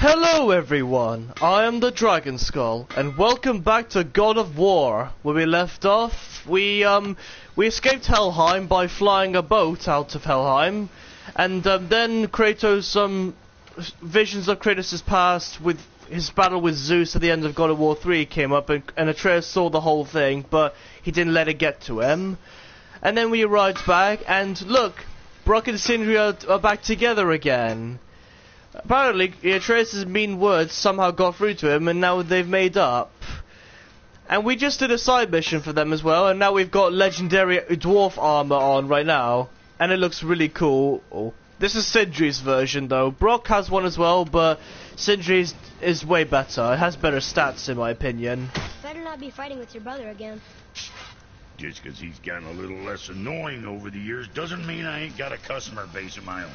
Hello everyone, I am the Dragon Skull, and welcome back to God of War. Where we left off, we escaped Helheim by flying a boat out of Helheim, and then Kratos, visions of Kratos' past with his battle with Zeus at the end of God of War 3 came up, and Atreus saw the whole thing, but he didn't let it get to him. And then we arrived back, and look, Brock and Sindri are back together again. Apparently, Atreus' mean words somehow got through to him, and now they've made up. And we just did a side mission for them as well, and now we've got legendary dwarf armor on right now. And it looks really cool. Oh. This is Sindri's version, though. Brock has one as well, but Sindri's is way better. It has better stats, in my opinion. Better not be fighting with your brother again. Just because he's gotten a little less annoying over the years doesn't mean I ain't got a customer base of my own.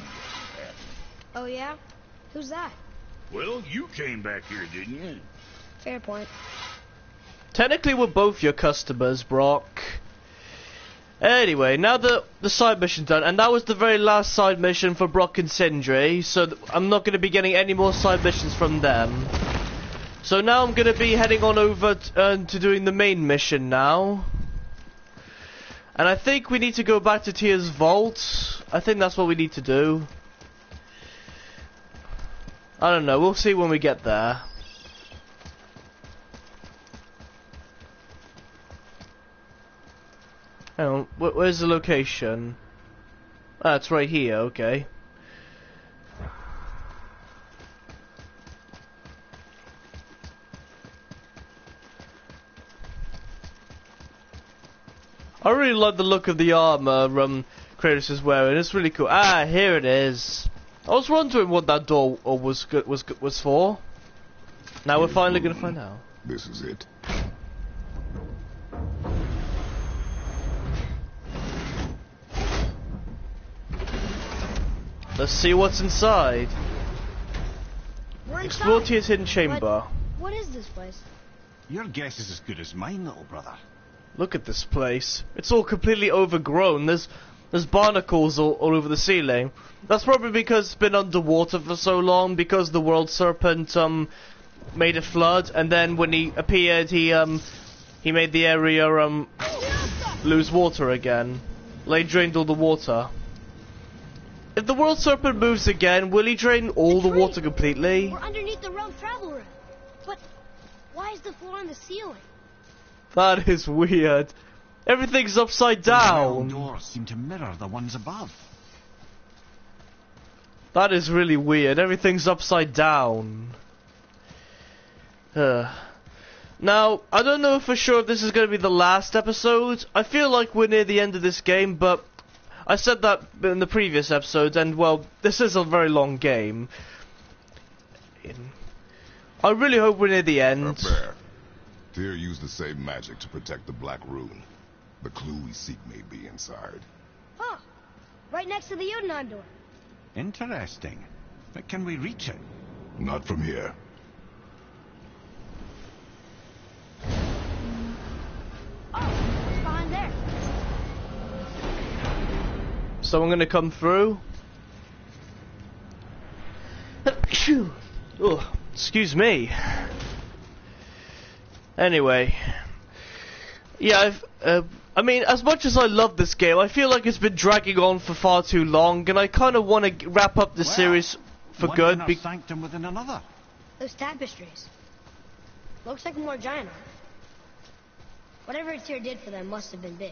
Oh, yeah? Who's that? Well, you came back here, didn't you? Fair point. Technically, we're both your customers, Brock. Anyway, now the side mission's done, and that was the very last side mission for Brock and Sindri, so I'm not going to be getting any more side missions from them. So now I'm going to be heading on over to doing the main mission now. And I think we need to go back to Tyr's vault. I think that's what we need to do. I don't know, we'll see when we get there. Hang on, where's the location? Ah, it's right here, okay. I really like the look of the armor Kratos is wearing, it's really cool. Ah, here it is. I was wondering what that door was for. Now we're finally gonna find out. This is it. Let's see what's inside. We're Explore inside. Tyr's hidden chamber. What is this place? Your guess is as good as mine, little brother. Look at this place. It's all completely overgrown. There's barnacles all over the ceiling. That's probably because it's been underwater for so long, because the world serpent made a flood, and then when he appeared he made the area lose water again. Like, drained all the water. If the world serpent moves again, will he drain all the water completely? We're underneath the road travel room. But why is the floor on the ceiling? That is weird. Everything's upside down. The doors seem to mirror the ones above. That is really weird. Everything's upside down. Now, I don't know for sure if this is going to be the last episode. I feel like we're near the end of this game, but I said that in the previous episode, and well, this is a very long game. I really hope we're near the end. Prepare. Tyr used the same magic to protect the Black Rune. The clue we seek may be inside. Huh. Right next to the Jotunheim door. Interesting. But can we reach it? Not from here. Oh, what's behind there? Someone gonna come through? Oh, excuse me. Anyway, yeah, I mean, as much as I love this game, I feel like it's been dragging on for far too long, and I kind of want to wrap up the series for one good. inner sanctum within another. Those tapestries. Looks like more giant art. Whatever Tyr did for them must have been big.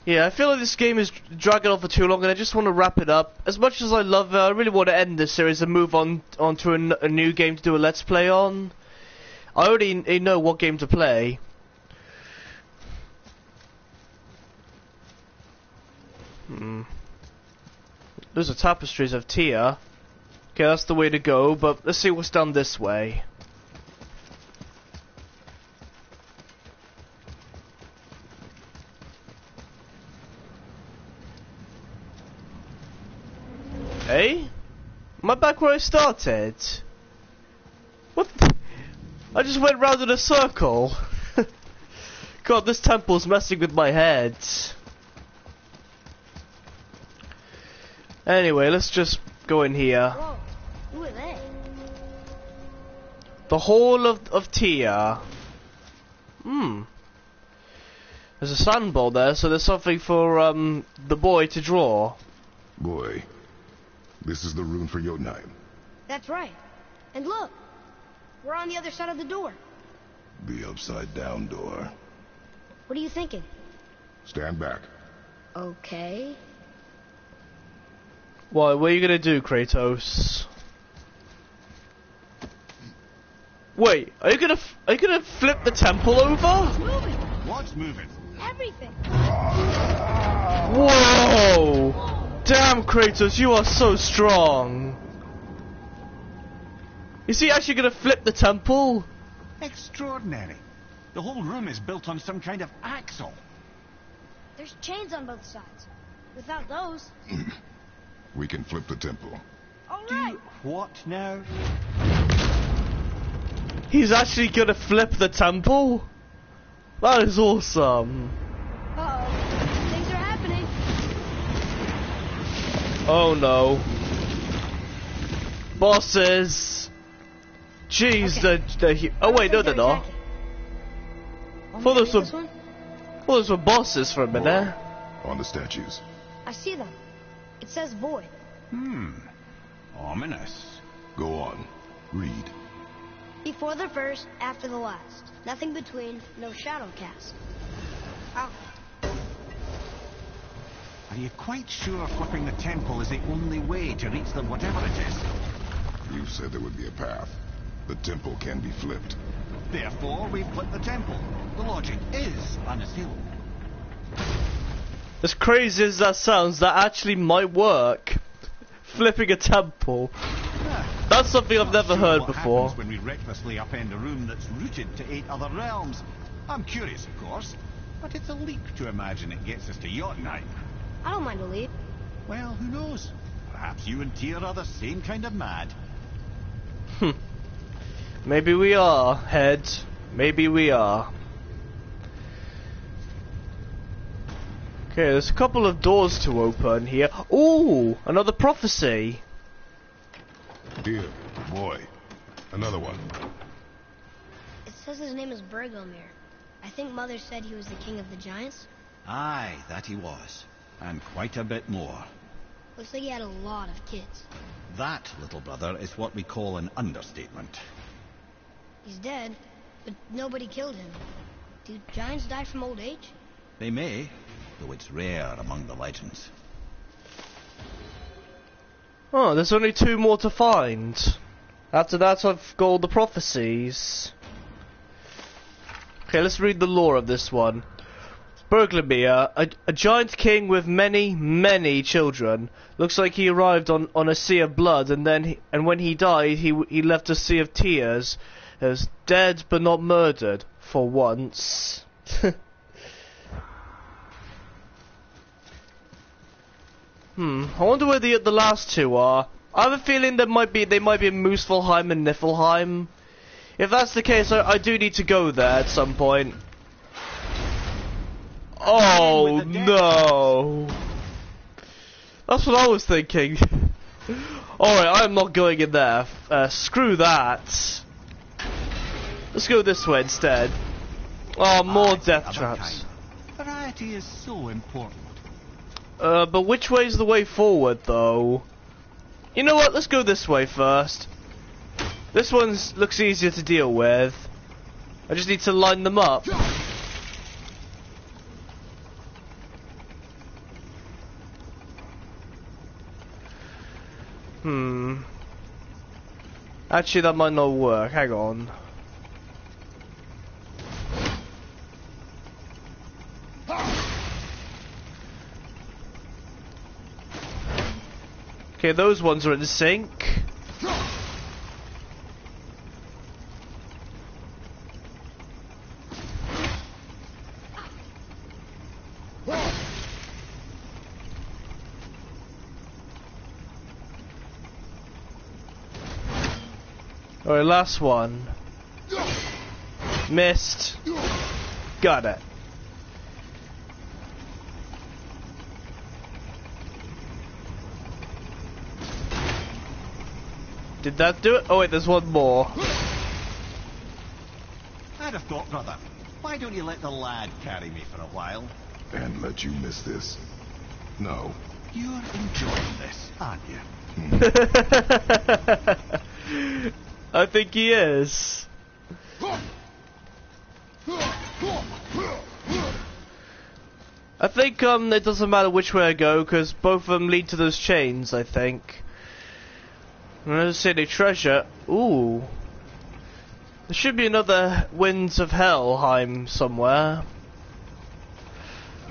Yeah, I feel like this game is dragging on for too long, and I just want to wrap it up. As much as I love it, I really want to end this series and move on to a new game to do a Let's Play on. I already know what game to play. Those are tapestries of Tyr. Okay, that's the way to go, but let's see what's done this way. Hey? Am I back where I started? What the? I just went round in a circle. God, this temple's messing with my head. Anyway, let's just go in here. Whoa, who are they? The Hall of Tyr. Hmm. There's a sandball there, so there's something for the boy to draw. Boy, this is the rune for Jotunheim. That's right. And look, we're on the other side of the door. The upside-down door. What are you thinking? Stand back. Okay. What are you gonna do, Kratos? Wait, are you gonna flip the temple over? It's moving. What's moving? Everything. Whoa! Damn, Kratos, you are so strong. Is he actually gonna flip the temple? Extraordinary. The whole room is built on some kind of axle. There's chains on both sides. Without those... We can flip the temple. All right. What now? He's actually gonna flip the temple? That is awesome. Uh-oh. Things are happening. Oh no. Bosses. Jeez, Okay. oh wait, no they're not. Attacking. Thought those were, This one? thought those were bosses for a minute. On the statues. I see them. It says void. Ominous. Go on. Read. Before the first, after the last. Nothing between, no shadow cast. Ow. Are you quite sure flipping the temple is the only way to reach the whatever it is? You said there would be a path. The temple can be flipped. Therefore, we flip the temple. The logic is unassailable. As crazy as that sounds, that actually might work. Flipping a temple. That's something I've never heard what before. happens when we recklessly upend a room that's rooted to 8 other realms? I'm curious, of course, but it's a leap to imagine it gets us to Jotunheim. I don't mind a leap. Well, who knows? Perhaps you and Tyr are the same kind of mad. Maybe we are, Head. Maybe we are. Okay, there's a couple of doors to open here. Ooh, another prophecy. Here, boy. Another one. It says his name is Bergelmir. I think Mother said he was the king of the giants. Aye, that he was. And quite a bit more. Looks like he had a lot of kids. That, little brother, is what we call an understatement. He's dead, but nobody killed him. Do giants die from old age? They may, though it's rare among the legends. Oh, there's only 2 more to find. After that, I've got all the prophecies. Okay, let's read the lore of this one. Bergelmir, a giant king with many, many children. Looks like he arrived on a sea of blood, and when he died, he left a sea of tears. As dead but not murdered, for once. I wonder where the last 2 are. I have a feeling they might be in Muspelheim and Niflheim. If that's the case, I do need to go there at some point. Oh no! That's what I was thinking. Alright, I'm not going in there. Screw that. Let's go this way instead. Oh, more death traps. Variety is so important. But which way's the way forward, though? You know what? Let's go this way first. This one looks easier to deal with. I just need to line them up. Actually, that might not work. Hang on. Okay, those ones are in sync. Alright, last one. Missed. Got it. Did that do it? Oh wait, there's one more. I'd have thought, brother, why don't you let the lad carry me for a while? And let you miss this? No. You're enjoying this, aren't you? I think he is. I think it doesn't matter which way I go, because both of them lead to those chains, I think. Let's see the treasure. Ooh. There should be another Winds of Helheim somewhere.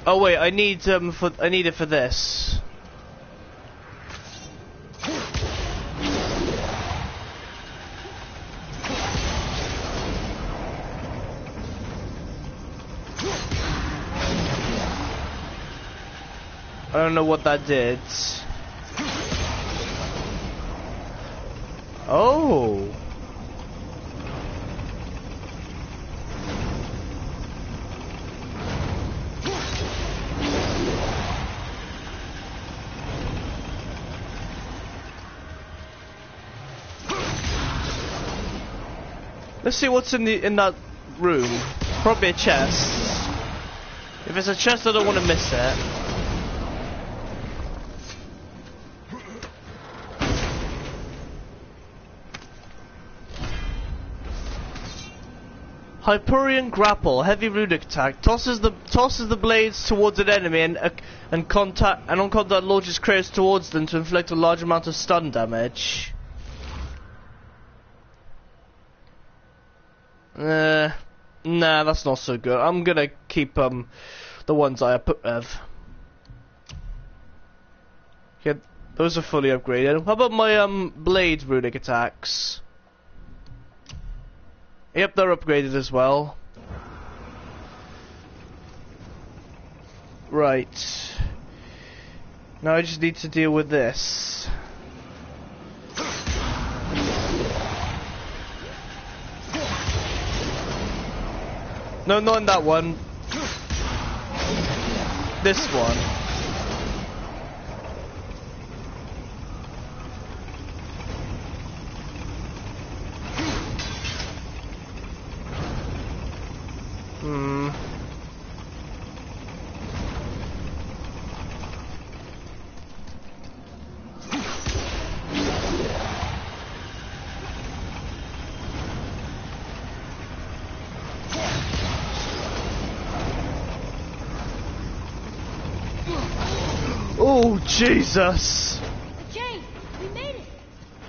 Oh wait, I need it for this. I don't know what that did. Oh. Let's see what's in that room. Probably a chest. If it's a chest, I don't want to miss it. Hyperion grapple, heavy runic attack, tosses the blades towards an enemy and on contact launches creators towards them to inflict a large amount of stun damage. Nah, that's not so good. I'm gonna keep the ones I put with. Yeah, those are fully upgraded. How about my blade runic attacks? Yep, they're upgraded as well. Right. Now I just need to deal with this. No, not in that one. This one. Oh, Jesus! The chain! We made it!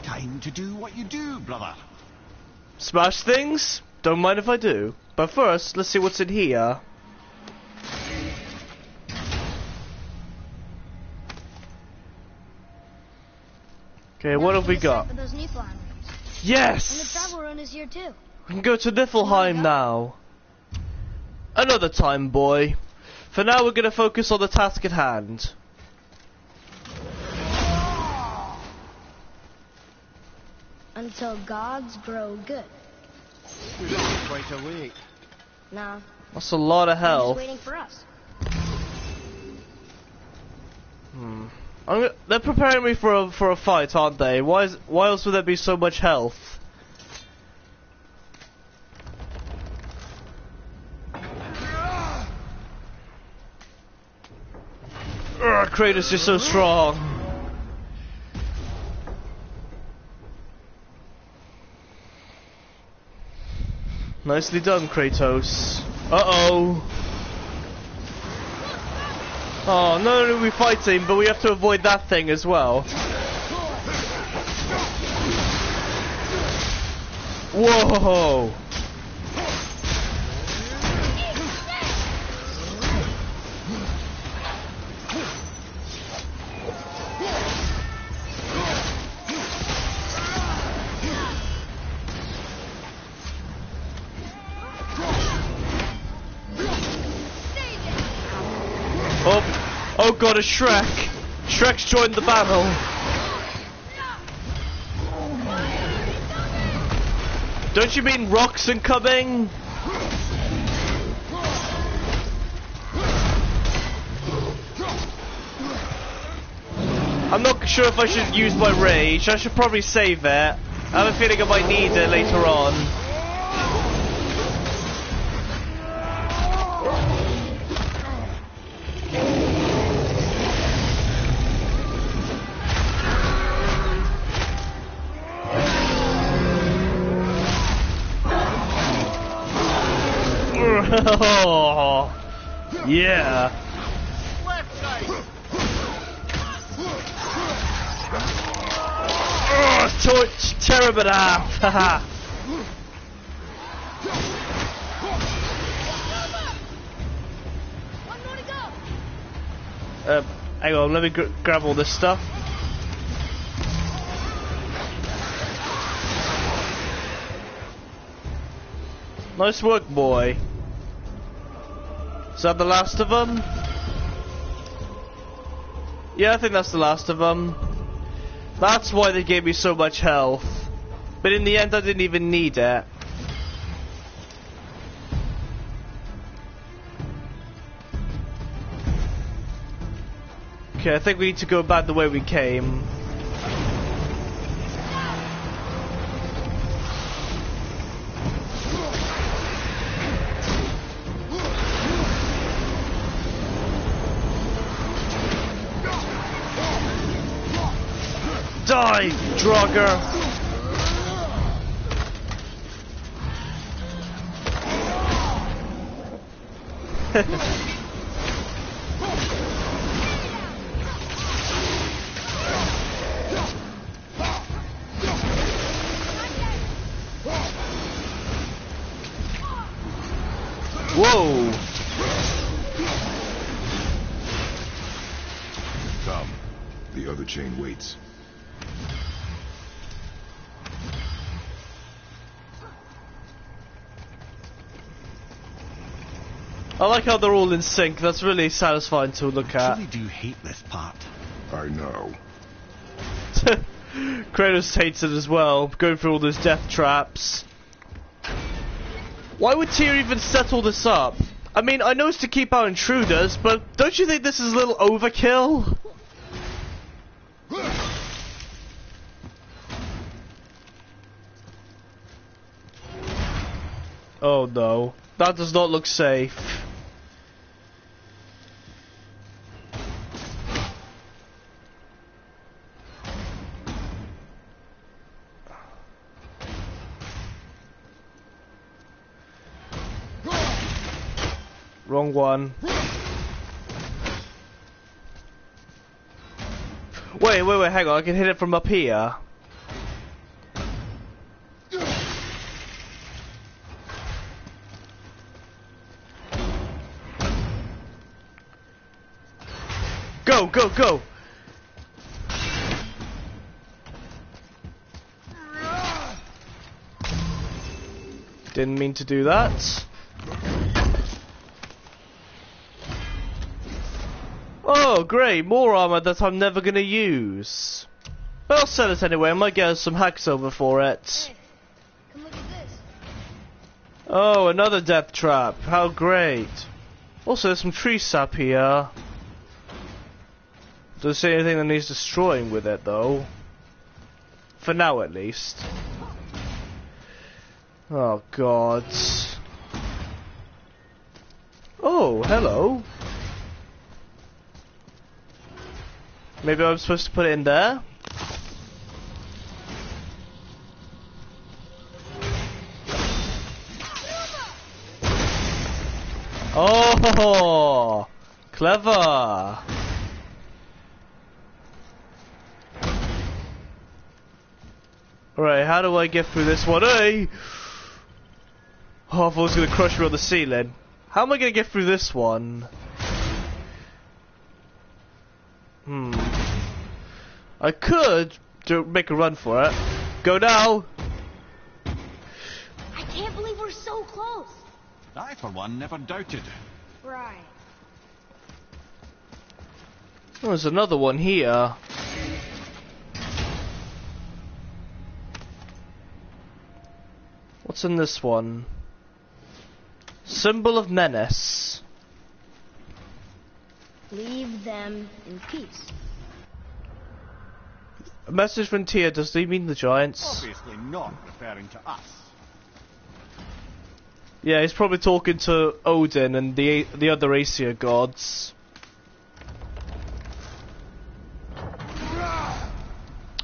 Time to do what you do, brother. Smash things? Don't mind if I do. But first, let's see what's in here. Okay, what have we got? Those Niflheim. Yes! And the travel rune is here too. We can go to Niflheim now. Another time, boy. For now, we're gonna focus on the task at hand. Until gods grow good. We don't have quite a wait. Nah. That's a lot of They're just health. waiting for us. They're preparing me for a fight, aren't they? Why else would there be so much health? Kratos is so strong. Nicely done, Kratos. Uh-oh. Oh, not only are we fighting, but we have to avoid that thing as well. Whoa! Oh god, a Shrek! Shrek's joined the battle! Don't you mean Roxanne coming? I'm not sure if I should use my rage. I should probably save it. I have a feeling I might need it later on. Oh, yeah. Left side! Oh, tear him in half. Haha. One more to go. Hang on, let me grab all this stuff. Nice work, boy. Is that the last of them? Yeah, I think that's the last of them. That's why they gave me so much health. But in the end, I didn't even need it. Okay, I think we need to go back the way we came. Die, Draugr! Whoa! Come. The other chain waits. I like how they're all in sync. That's really satisfying to look I at. really do hate this part. I know. Kratos hates it as well, going through all those death traps. Why would Tyr even set all this up? I mean, I know it's to keep out intruders, but don't you think this is a little overkill? Oh no, that does not look safe. Wrong one. Wait, hang on, I can hit it from up here. Go, go, go! Didn't mean to do that. Oh, great, more armor that I'm never gonna use. But I'll sell it anyway, I might get some hacks over for it. Hey, come look at this. Oh, another death trap, how great. Also, there's some tree sap here. Doesn't say anything that needs destroying with it, though. For now, at least. Oh, God. Oh, hello. Maybe I'm supposed to put it in there? Oh, clever. Alright, how do I get through this one? Hey! Oh, I thought it was going to crush me on the ceiling. How am I going to get through this one? I could make a run for it. Go now! I can't believe we're so close. I, for one, never doubted. Right. Oh, there's another one here. What's in this one? Symbol of menace. Leave them in peace. A message from Tyr, does he mean the giants? Obviously not referring to us. Yeah, he's probably talking to Odin and the other Aesir gods.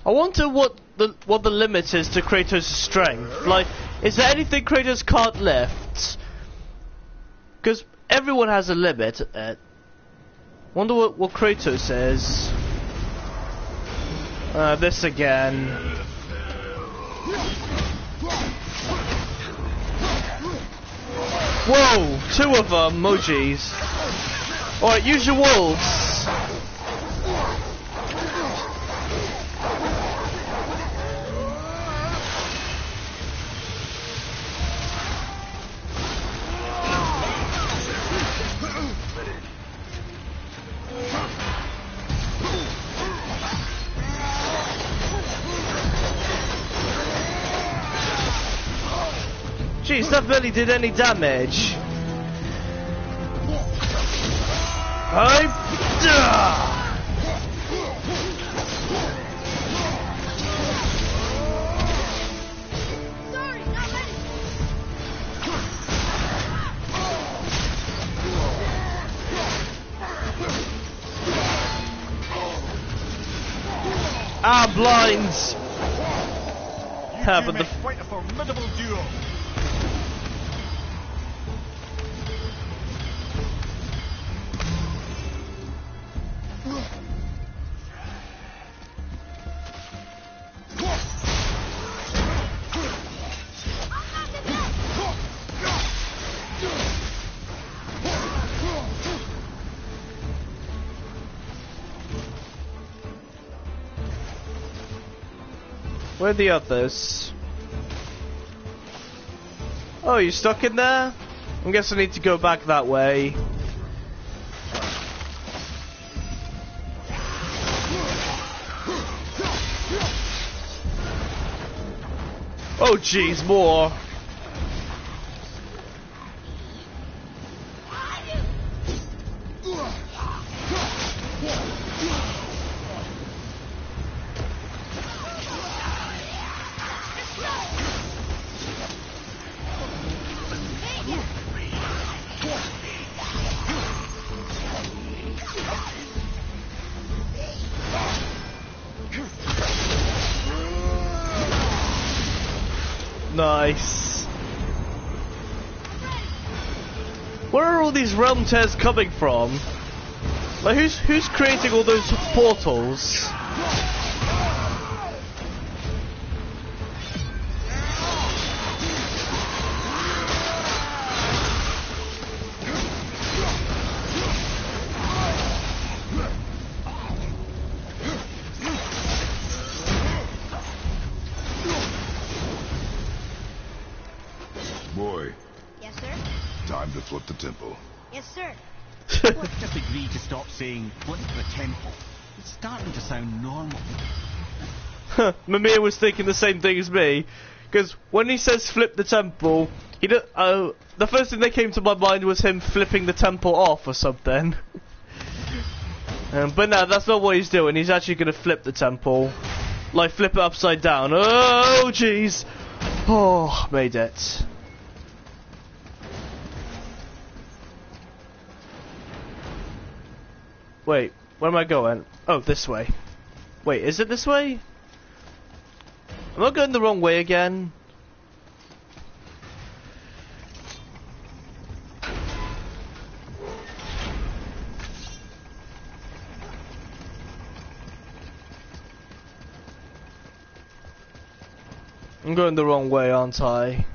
I wonder what the limit is to Kratos' strength. Like, is there anything Kratos can't lift? Because everyone has a limit. Wonder what Kratos is. This again. Whoa! 2 of them, emojis. Alright, use your wolves. Jeez, that barely did any damage. Sorry, not ready. Blinds. You But make quite a formidable duo. Where are the others? Oh, you stuck in there? I guess I need to go back that way. Oh jeez, more. Nice. Where are all these realm tears coming from? Like, who's creating all those portals? Boy, Yes, sir. time to flip the temple. Yes, sir. Let's just agree to stop saying flip the temple. It's starting to sound normal. Mimir was thinking the same thing as me, because when he says flip the temple, the first thing that came to my mind was him flipping the temple off or something. But no, that's not what he's doing. He's actually going to flip the temple, like flip it upside down. Oh jeez! Oh, made it. Wait, where am I going? Oh, this way. Wait, is it this way? Am I going the wrong way again? I'm going the wrong way, aren't I?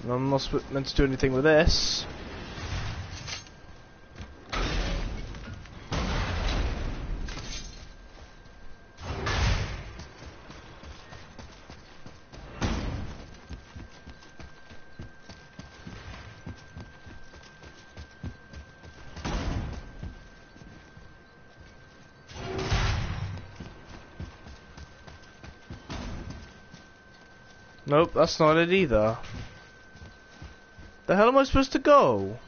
I'm not meant to do anything with this. Nope, that's not it either. The hell am I supposed to go?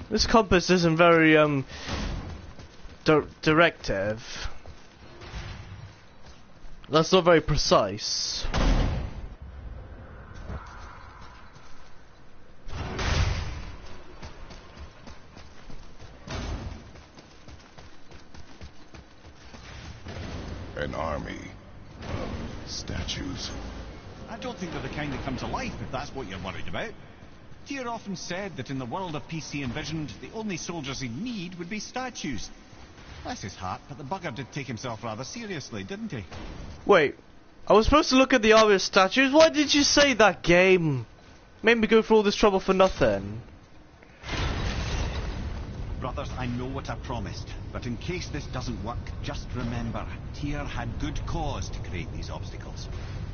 This compass isn't very directive. That's not very precise. An army of statues. I don't think they're the kind that come to life, if that's what you're worried about. Tyr often said that in the world of peace he envisioned, the only soldiers he'd need would be statues. Bless his heart, but the bugger did take himself rather seriously, didn't he? Wait, I was supposed to look at the army of statues? Why did you say that, game? Made me go through all this trouble for nothing. Brothers, I know what I promised, but in case this doesn't work, just remember, Tyr had good cause to create these obstacles.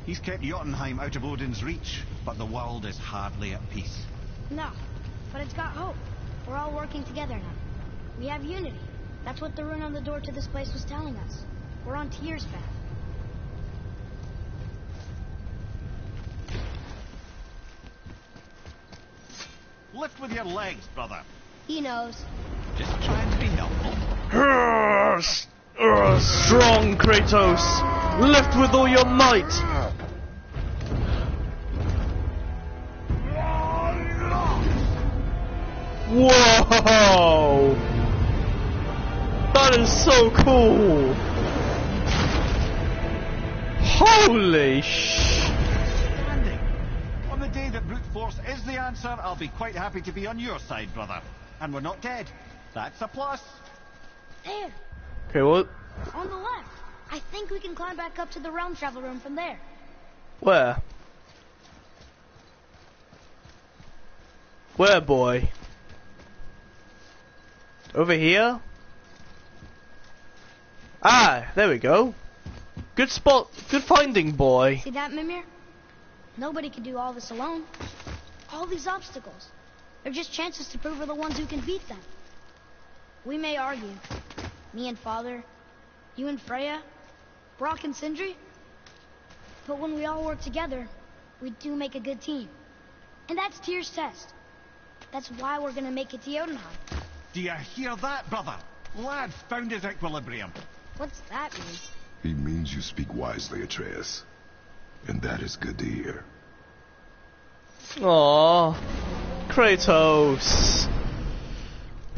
He's kept Jotunheim out of Odin's reach, but the world is hardly at peace. No, but it's got hope. We're all working together now. We have unity. That's what the rune on the door to this place was telling us. We're on Tyr's path. Lift with your legs, brother. He knows. Just trying to be helpful. Strong, Kratos! Lift with all your might! Whoa! That is so cool! Holy Standing. On the day that brute force is the answer, I'll be quite happy to be on your side, brother. And we're not dead. That's a plus. There, Okay, what? on the left. I think we can climb back up to the realm travel room from there. Where? Where, boy? Over here? Ah, there we go. Good spot, good finding, boy. See that, Mimir? Nobody can do all this alone. All these obstacles. They're just chances to prove we're the ones who can beat them. We may argue. Me and Father, you and Freya, Brock and Sindri. But when we all work together, we do make a good team. And that's Tyr's test. That's why we're gonna make it to Jotunheim. Do you hear that, brother? Lad found his equilibrium. What's that mean? He means you speak wisely, Atreus. And that is good to hear. Aww. Kratos.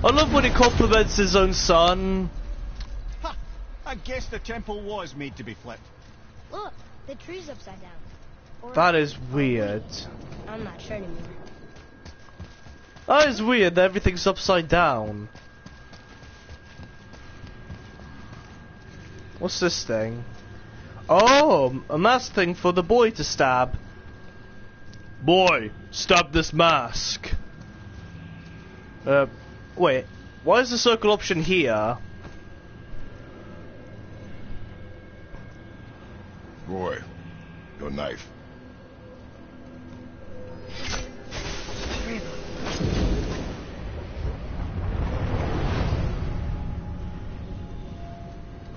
I love when he compliments his own son. Ha! I guess the temple was made to be flipped. Look, the tree's upside down. Or, That is weird. I'm not sure anymore. That is weird that everything's upside down. What's this thing? Oh, a mask thing for the boy to stab. Boy, stab this mask. Wait. Why is the circle option here? Boy, your knife.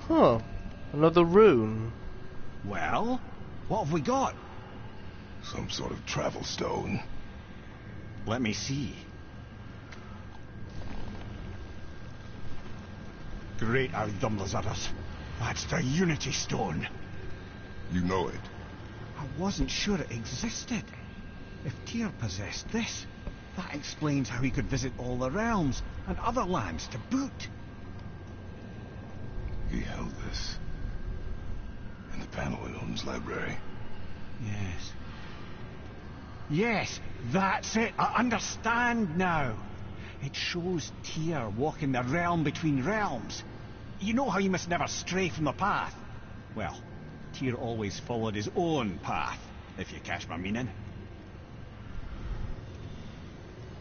Huh. Another rune. Well, what have we got? Some sort of travel stone. Let me see. Great Ardumlazaras. That's the Unity Stone. You know it. I wasn't sure it existed. If Tyr possessed this, that explains how he could visit all the realms and other lands to boot. He held this in the panel in Odin's library. Yes. Yes, that's it. I understand now. It shows Tyr walking the realm between realms. You know how you must never stray from the path? Well, Tyr always followed his own path, if you catch my meaning.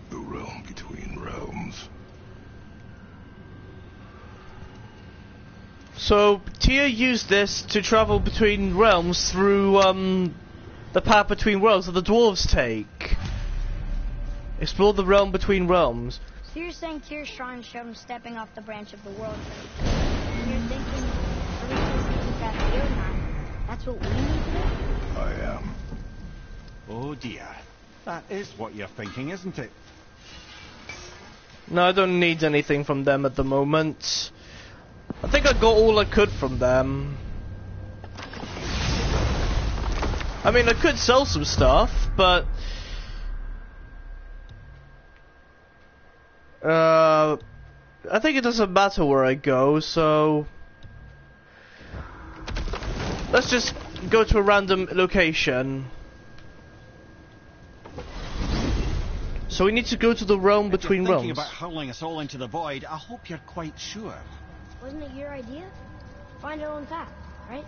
The realm between realms. So, Tyr used this to travel between realms through, the path between realms that the dwarves take. Explore the realm between realms. So you're saying Tyr's shrine showed him stepping off the branch of the world tree. And you're thinking, for reasons to keep that to Jotunheim, that's what we need to do? I am. Oh dear. That is what you're thinking, isn't it? No, I don't need anything from them at the moment. I think I got all I could from them. I mean, I could sell some stuff, but... I think it doesn't matter where I go, so... let's just go to a random location. So we need to go to the realm between If you're thinking realms. about hurling us all into the void, I hope you're quite sure. Wasn't it your idea? Find our own path, right?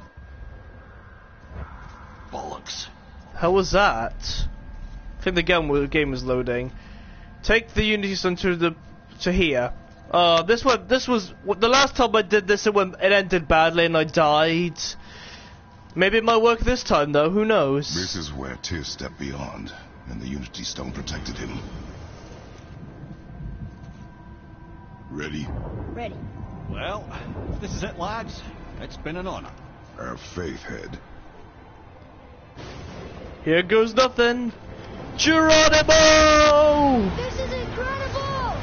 Bollocks. How was that? I think the game was loading. Take the Unity Stone to here. This was the last time I did this. It ended badly and I died. Maybe it might work this time though. Who knows? This is where Tyr stepped beyond, and the Unity Stone protected him. Ready? Ready. Well, if this is it, lads. It's been an honor. Have faith, Head. Here goes nothing. Geronimo! This is incredible!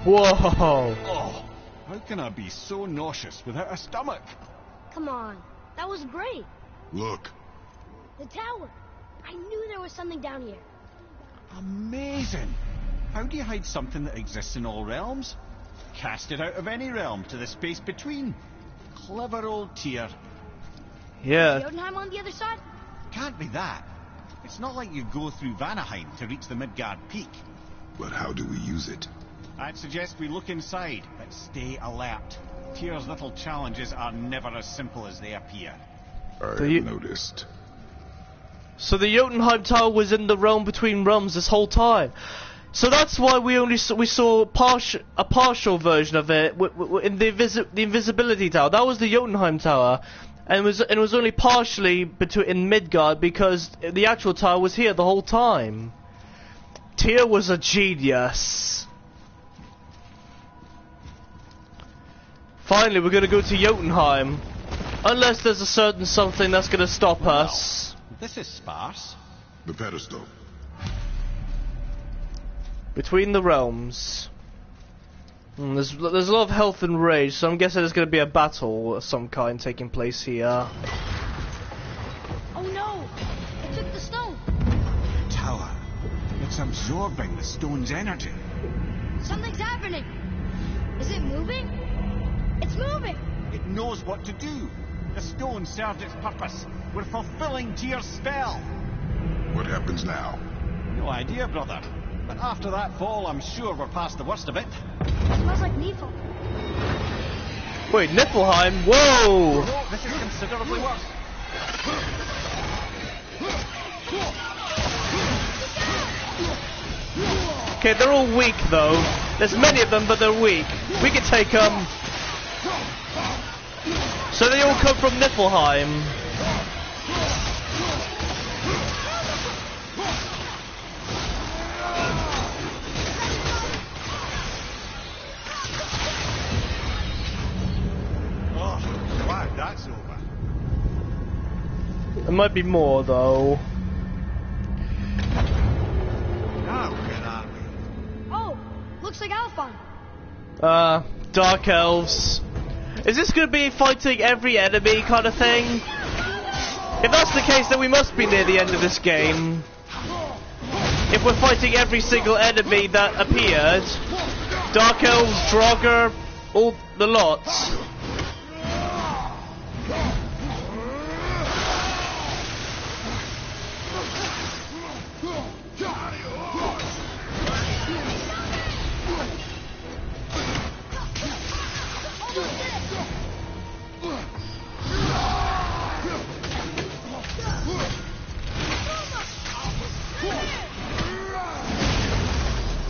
Whoa! Oh, how can I be so nauseous without a stomach? Come on, that was great. Look. The tower. I knew there was something down here. Amazing. How do you hide something that exists in all realms? Cast it out of any realm to the space between. Clever old Tyr. Yeah. Jotunheim on the other side? Can't be that. It's not like you go through Vanaheim to reach the Midgard Peak. But how do we use it? I'd suggest we look inside, but stay alert. Tyr's little challenges are never as simple as they appear. I Do you- have noticed. So the Jotunheim Tower was in the realm between realms this whole time. So that's why we saw a partial version of it in the Invisibility Tower. That was the Jotunheim Tower, and it was only partially in Midgard because the actual tower was here the whole time. Tyr was a genius. Finally, we're gonna go to Jotunheim, unless there's a certain something that's gonna stop us. This is sparse. The pedestal. Between the realms. There's a lot of health and rage, so I'm guessing there's going to be a battle of some kind taking place here. Oh no! It took the stone! Tower. It's absorbing the stone's energy. Something's happening! Is it moving? It's moving! It knows what to do. The stone served its purpose. We're fulfilling Tyr's spell. What happens now? No idea, brother. But after that fall, I'm sure we're past the worst of it. It smells like Nifl. Wait, Niflheim? Whoa! No, this is considerably worse. Okay, they're all weak though. There's many of them, but they're weak. We can take them. So they all come from Niflheim. Oh, glad that's over. There might be more though. Now where are we? Oh, looks like Alphon. Dark Elves. Is this going to be fighting every enemy kind of thing? If that's the case, then we must be near the end of this game. If we're fighting every single enemy that appeared. Dark Elves, Draugr, all the lots.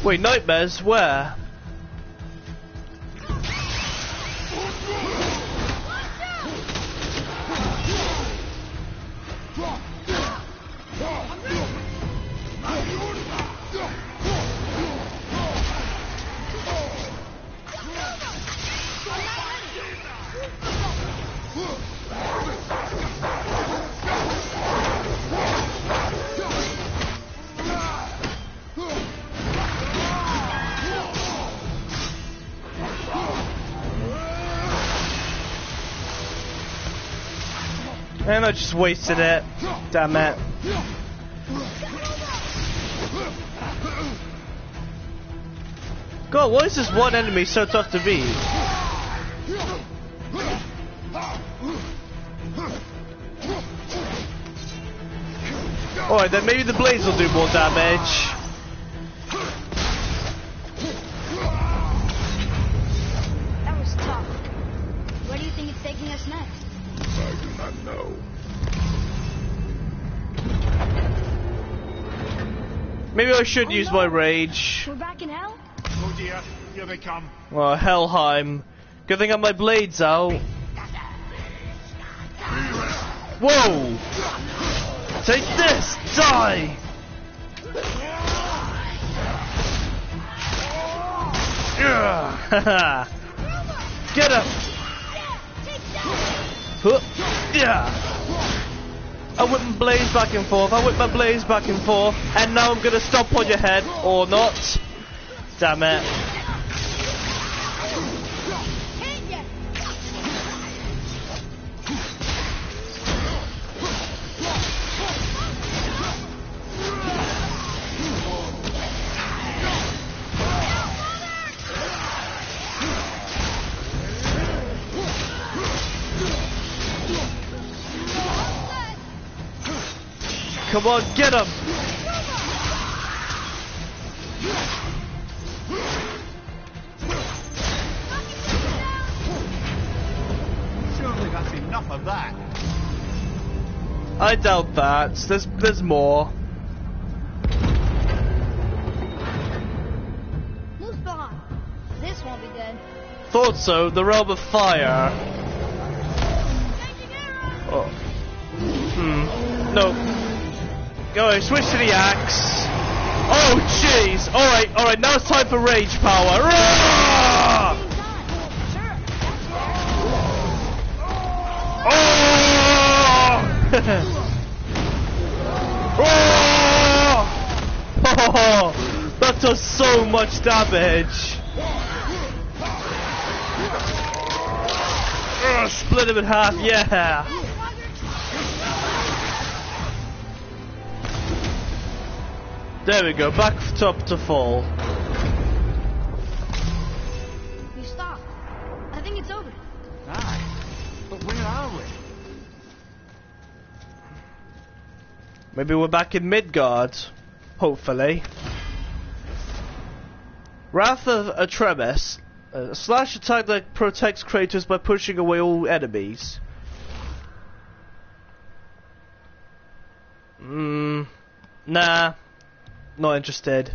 Wait, nightmares? Where? And I just wasted it. Damn it. God, why is this one enemy so tough to beat? Alright, then maybe the blades will do more damage. That was tough. Where do you think it's taking us next? I do not know. Maybe I should use my rage. We're back in hell? Oh dear, here they come. Oh, Helheim. Good thing I have my blades out. Whoa! Take this! Die! Yeah. Get him! Huh. Yeah! I whip my blades back and forth, I whip my blades back and forth, and now I'm gonna stomp on your head, or not. Damn it. Come on, get him! Surely that's enough of that. I doubt that. There's more. Muspelheim. This won't be good. Thought so. The realm of fire. Oh. No. Go, switch to the axe. Oh, jeez. Alright, now it's time for rage power. Roar! Oh! That does so much damage. Split him in half, yeah. There we go, back top to full. You stopped. I think it's over. Aye, but where are we? Maybe we're back in Midgard. Hopefully. Wrath of Atreus. A slash attack that protects Kratos by pushing away all enemies. Nah. Not interested.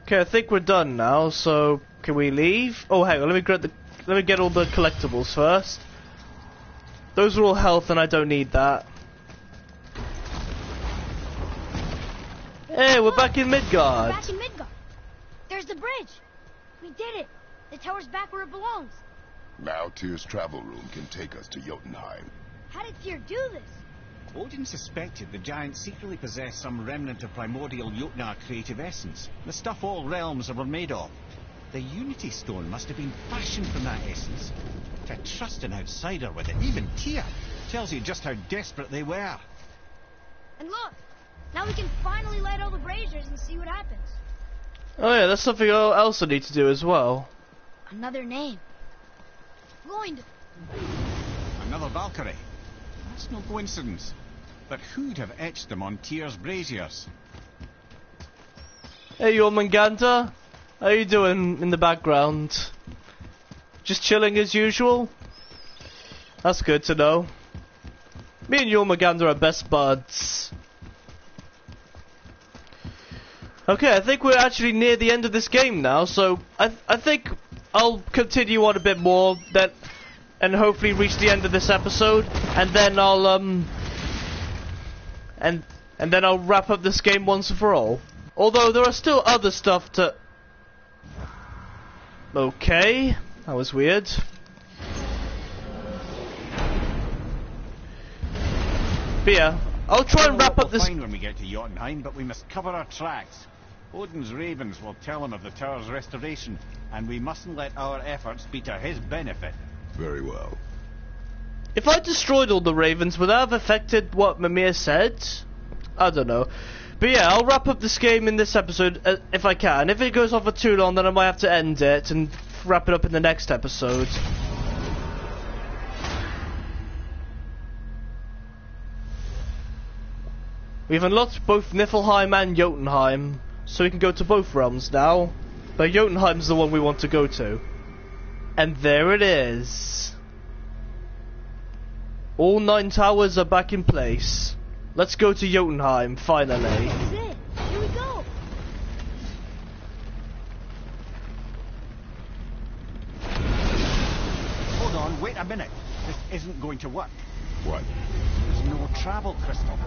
Okay, I think we're done now, so can we leave? Oh, hang on, let me get all the collectibles first. Those are all health and I don't need that. Hey, we're back in Midgard. We're back in Midgard. There's the bridge. We did it. The tower's back where it belongs. Now Tyr's travel room can take us to Jotunheim. How did Tyr do this? Odin suspected the giant secretly possessed some remnant of primordial Jotnar creative essence, the stuff all realms were made of. The Unity Stone must have been fashioned from that essence. To trust an outsider with it, even Tyr, tells you just how desperate they were. And look, now we can finally light all the braziers and see what happens. Oh yeah, that's something else I need to do as well. Another name. Going to... Another Valkyrie. That's no coincidence. But who'd have etched them on Tyr's braziers? Hey, Jormungandr. How you doing in the background? Just chilling as usual? That's good to know. Me and Jormungandr are best buds. Okay, I think we're actually near the end of this game now, so I think I'll continue on a bit more, and hopefully reach the end of this episode, and then I'll and then I'll wrap up this game once and for all. Although there are still other stuff to. Okay, that was weird. But yeah, I'll try and wrap up this. Fine when we get to Jotunheim, but we must cover our tracks. Odin's ravens will tell him of the tower's restoration, and we mustn't let our efforts be to his benefit. Very well. If I destroyed all the ravens, would that have affected what Mimir said? I don't know. But yeah, I'll wrap up this game in this episode if I can. If it goes on for too long, then I might have to end it and wrap it up in the next episode. We've unlocked both Niflheim and Jotunheim, so we can go to both realms now. But Jotunheim's the one we want to go to. And there it is. All 9 towers are back in place. Let's go to Jotunheim, finally. This is it. Here we go. Hold on, wait a minute. This isn't going to work. What? There's no travel crystal.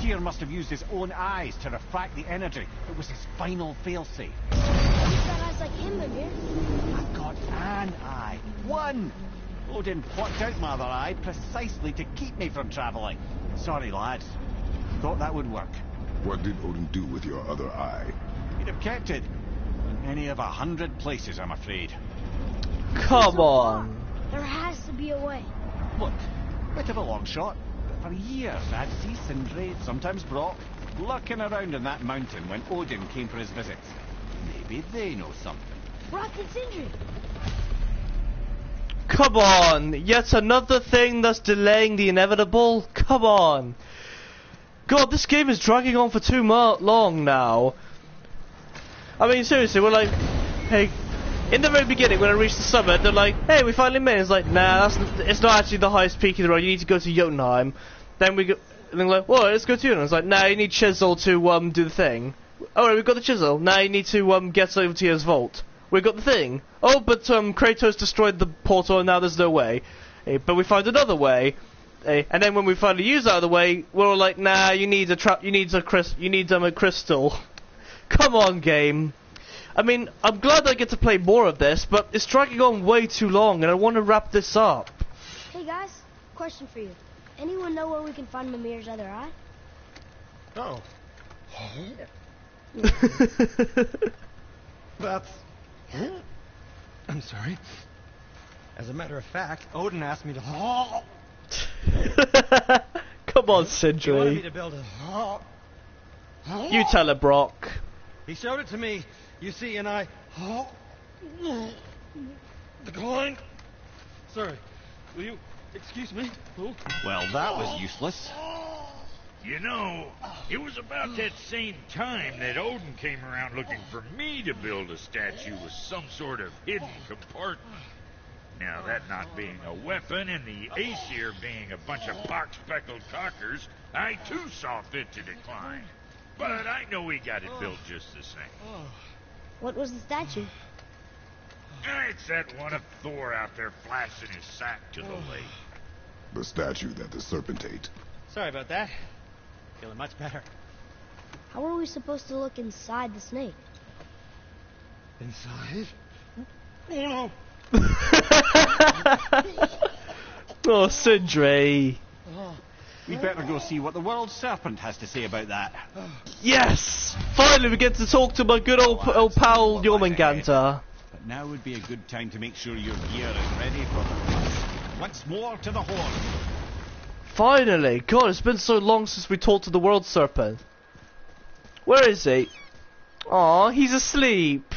Tyr must have used his own eyes to refract the energy. It was his final failsafe. You've got eyes like him, Mimir. I've got an eye. One! Odin plucked out my other eye precisely to keep me from travelling. Sorry, lads. Thought that would work. What did Odin do with your other eye? He'd have kept it. In any of 100 places, I'm afraid. Come on. There has to be a way. Look, bit of a long shot, but for years I'd see Sindri, sometimes Brock, lurking around in that mountain when Odin came for his visits. Maybe they know something. Brock and Sindri. Come on. Yet another thing that's delaying the inevitable. Come on. God, this game is dragging on for too long now. I mean, seriously, we're like, hey, in the very beginning when I reached the summit, they're like, hey, we finally made it. It's like, nah, it's not actually the highest peak in the road. You need to go to Jotunheim. Then we go, and they're like, well, let's go to Jotunheim. It's like, nah, you need Chisel to do the thing. Alright, we've got the Chisel. Now you need to get over to his vault. We've got the thing. Oh, but Kratos destroyed the portal and now there's no way. But we found another way. And then when we finally use that other way, we're all like, nah, you need a crystal. Come on, game. I mean, I'm glad I get to play more of this, but it's dragging on way too long, and I want to wrap this up. Hey guys, question for you. Anyone know where we can find Mimir's other eye? Oh. That's... I'm sorry. As a matter of fact, Odin asked me to... Come on, He wanted me Sindri. to build a... You tell her, Brock. He showed it to me, you see, and I... declined. Sorry. Will you excuse me? Oh. Well, that was useless. You know, it was about that same time that Odin came around looking for me to build a statue with some sort of hidden compartment. Now, that not being a weapon and the Aesir being a bunch of pock-speckled cockers, I too saw fit to decline. But I know he got it built just the same. What was the statue? It's that one of Thor out there flashing his sack to the lake. The statue that the serpent ate. Sorry about that. Feeling much better. How are we supposed to look inside the snake? Inside? Oh no! Oh, Sindri. We'd better go see what the world serpent has to say about that. Yes! Finally, we get to talk to my good old pal Jormungandr. But now would be a good time to make sure your gear is ready for the rush. Once more to the horn. Finally! God, it's been so long since we talked to the world serpent. Where is he? Aw, he's asleep.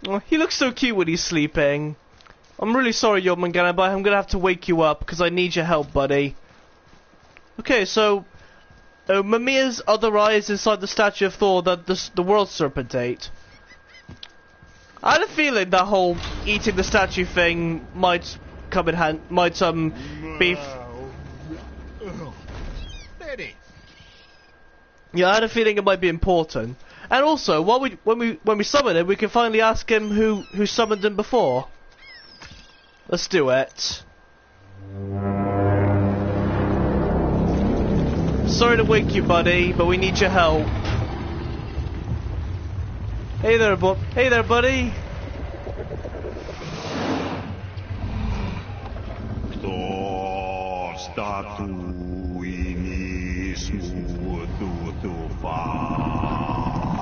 Oh, he looks so cute when he's sleeping. I'm really sorry, Jormungandr, but I'm gonna have to wake you up because I need your help, buddy. Okay, so Mimir's other eye is inside the statue of Thor that the world serpent ate. I had a feeling that whole eating the statue thing might come in hand, be. Steady. Yeah, I had a feeling it might be important. And also, when we summon him, we can finally ask him who summoned him before. Let's do it. Sorry to wake you, buddy, but we need your help. Hey there, buddy. Thor statuinis mutu fa.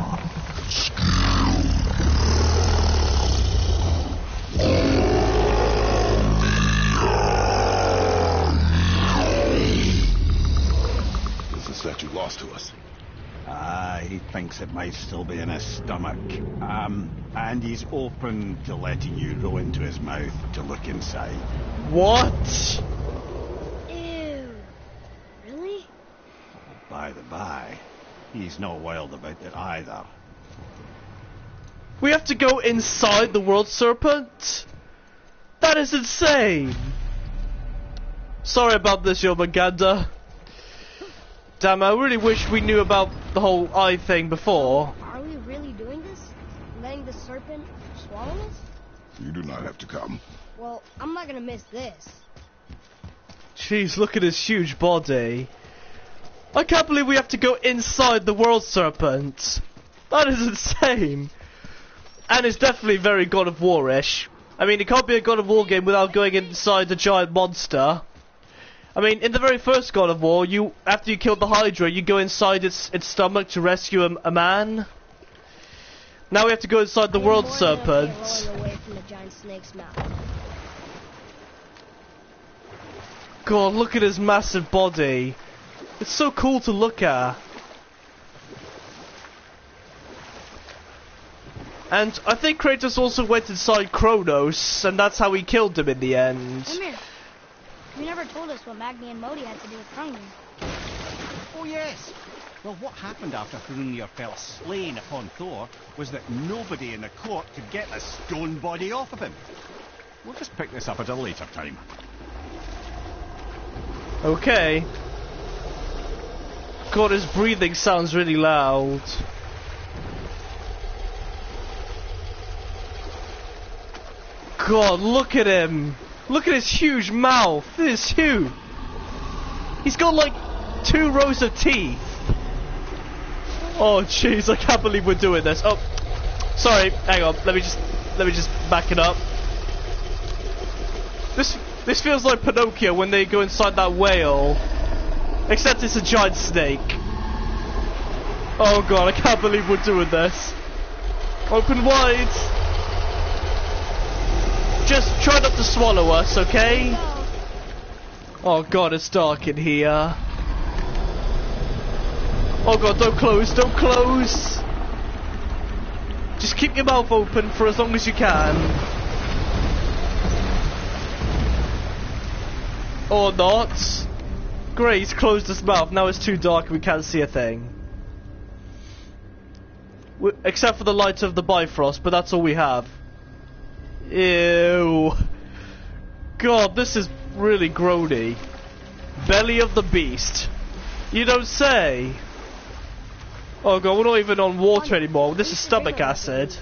lost to us. He thinks it might still be in his stomach. And he's open to letting you roll into his mouth to look inside. What? Ew. Really? By the by, he's not wild about it either. We have to go inside the world serpent? That is insane! Sorry about this, Yomaganda. Damn, I really wish we knew about the whole eye thing before. Are we really doing this? Letting the serpent swallow us? You do not have to come. Well, I'm not gonna miss this. Jeez, look at his huge body. I can't believe we have to go inside the world serpent. That is insane. And it's definitely very God of War-ish. I mean, it can't be a God of War game without going inside a giant monster. I mean, in the very first God of War, after you killed the Hydra, you go inside its stomach to rescue a man. Now we have to go inside the world serpent. Rolling away from the giant snake's mouth. God, look at his massive body. It's so cool to look at. And I think Kratos also went inside Kronos, and that's how he killed him in the end. Come here. You never told us what Magni and Modi had to do with Hrungnir. Oh yes! Well, what happened after Hrungnir fell slain upon Thor was that nobody in the court could get the stone body off of him. We'll just pick this up at a later time. Okay. God, his breathing sounds really loud. God, look at him. Look at his huge mouth. This is huge. He's got like 2 rows of teeth. Oh jeez, I can't believe we're doing this. Oh, sorry. Hang on. Let me just back it up. This feels like Pinocchio when they go inside that whale. Except it's a giant snake. Oh god, I can't believe we're doing this. Open wide. Just try not to swallow us, okay? Oh god, it's dark in here. Oh god, don't close, don't close. Just keep your mouth open for as long as you can. Or not. Great, he's closed his mouth. Now it's too dark and we can't see a thing. Except for the light of the Bifrost, but that's all we have. Ew. God, this is really groany. Belly of the beast. You don't say. Oh god, we're not even on water anymore. This is stomach acid.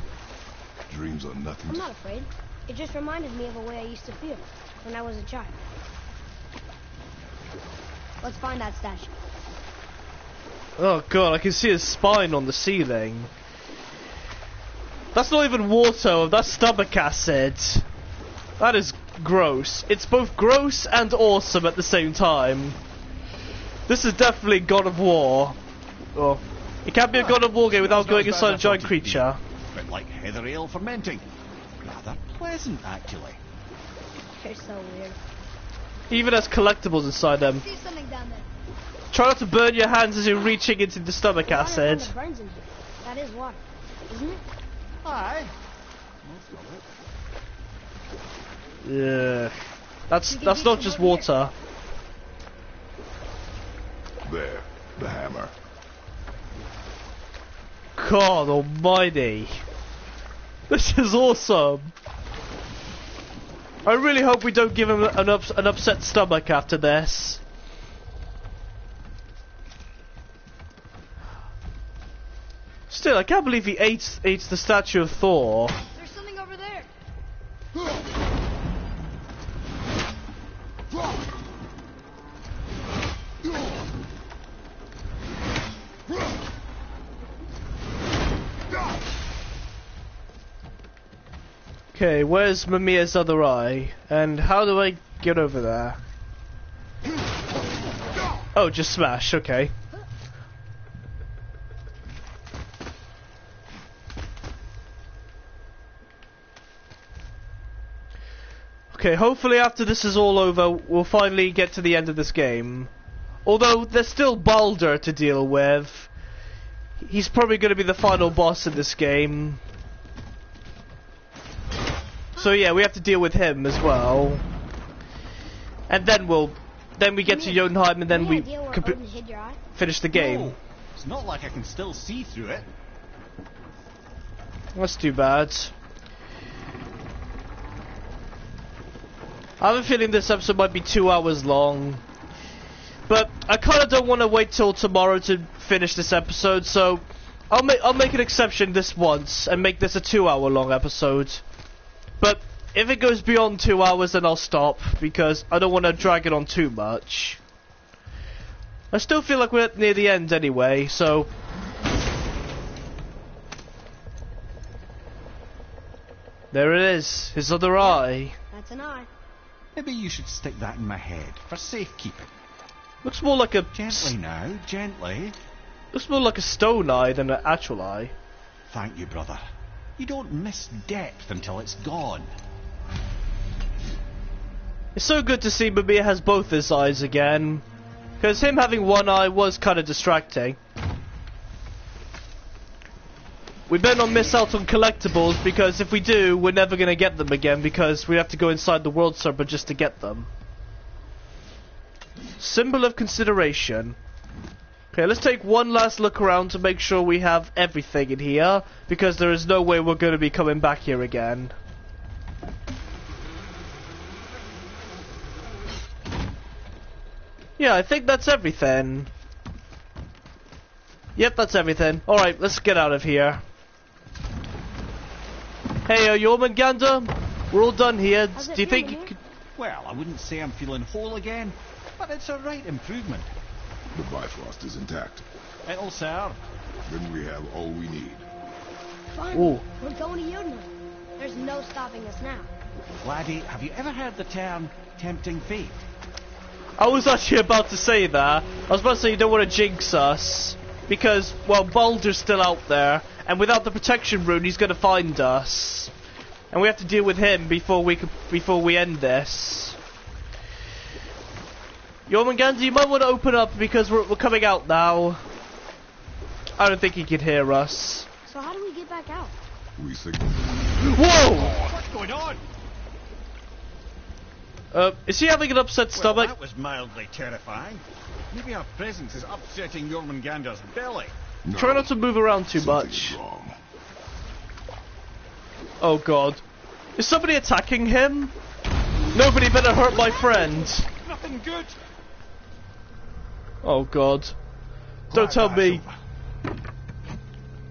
Dreams are nothing. I'm not afraid. It just reminded me of a way I used to feel when I was a child. Let's find that statue. Oh god, I can see his spine on the ceiling. That's not even water, that's stomach acid. That is gross. It's both gross and awesome at the same time. This is definitely God of War. Oh. It can't be a God of War game without going inside a giant creature. A bit like heather ale fermenting. Rather pleasant, actually. You're so weird. Even has collectibles inside them. I see something down there. Try not to burn your hands as you're reaching into the stomach acid. That burns in here. That is water, isn't it? Aye. Yeah. That's not just water. There, the hammer. God almighty. This is awesome. I really hope we don't give him an upset stomach after this. Still, I can't believe he ate the statue of Thor. There's something over there. Okay, where's Mamiya's other eye? And how do I get over there? Oh, just smash, okay. Okay, hopefully after this is all over, we'll finally get to the end of this game. Although there's still Baldur to deal with. He's probably going to be the final boss in this game. So yeah, we have to deal with him as well. And then we get to Jotunheim and then we finish the game. No, it's not like I can still see through it. That's too bad. I have a feeling this episode might be 2 hours long. But I kind of don't want to wait till tomorrow to finish this episode, so I'll make an exception this once and make this a 2 hour long episode. But if it goes beyond 2 hours, then I'll stop, because I don't want to drag it on too much. I still feel like we're near the end anyway, so... There it is, his other eye. That's an eye. Maybe you should stick that in my head for safekeeping. Looks more like a... Gently now, gently. Looks more like a stone eye than an actual eye. Thank you, brother. You don't miss depth until it's gone. It's so good to see Mamiya has both his eyes again. Because him having one eye was kind of distracting. We better not miss out on collectibles, because if we do, we're never going to get them again, because we have to go inside the world server just to get them. Symbol of consideration. Okay, let's take one last look around to make sure we have everything in here, because there is no way we're going to be coming back here again. Yeah, I think that's everything. Yep, that's everything. Alright, let's get out of here. Hey, Jormungandr, we're all done here. Do you think you could... Well, I wouldn't say I'm feeling whole again, but it's a right improvement. The Bifrost is intact. It'll serve. Then we have all we need. Fine. Ooh. We're going to Jotunheim. There's no stopping us now. Laddie, have you ever heard the term tempting fate? I was actually about to say that. I was about to say you don't want to jinx us. Because, well, Baldur's still out there. And without the protection rune, he's going to find us. And we have to deal with him before we end this. Jormungandr, you might want to open up because we're coming out now. I don't think he can hear us. So how do we get back out? We signal. Whoa! What's going on? Is he having an upset stomach? That was mildly terrifying. Maybe our presence is upsetting Jormungandr's belly. No, Try not to move around too something's much. wrong. Oh god. Is somebody attacking him? Nobody better hurt my friend. Nothing good. Oh god. Don't tell me.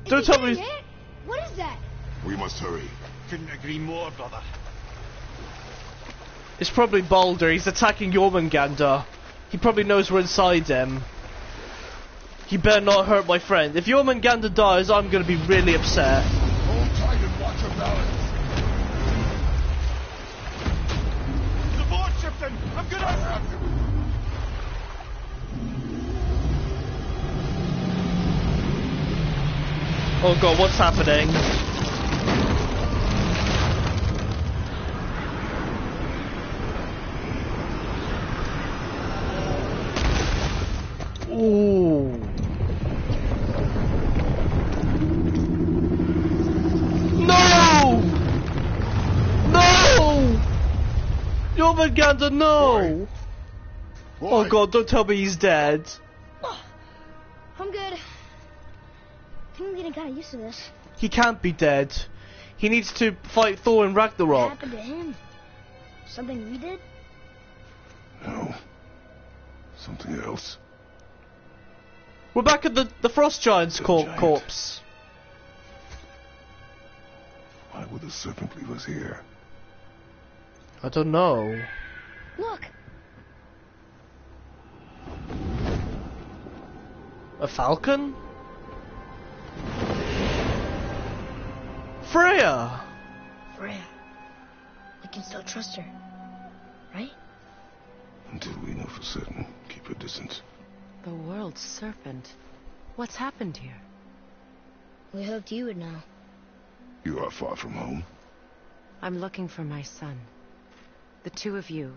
Don't tell me. What is that? We must hurry. Couldn't agree more, brother. It's probably Baldur. He's attacking Jormungandr. He probably knows we're inside him. He better not hurt my friend. If Jormungandr dies, I'm gonna be really upset. Hold tight and watch your balance. The board's shifting. I'm gonna... Oh god, what's happening? Ooh. No! No! Jormungandr, no! Boy. Oh god, don't tell me he's dead. I'm good. I think I'm getting kind of used to this. He can't be dead. He needs to fight Thor and What Ragnarok. happened to him? Something we did? No. Something else. We're back at the Frost Giant's The giant. corpse. Why would the serpent leave us here? I don't know. Look! A falcon? Freya! Freya. We can still trust her. Right? Until we know for certain, keep your distance. The world's serpent. What's happened here? We hoped you would know. You are far from home. I'm looking for my son. The two of you.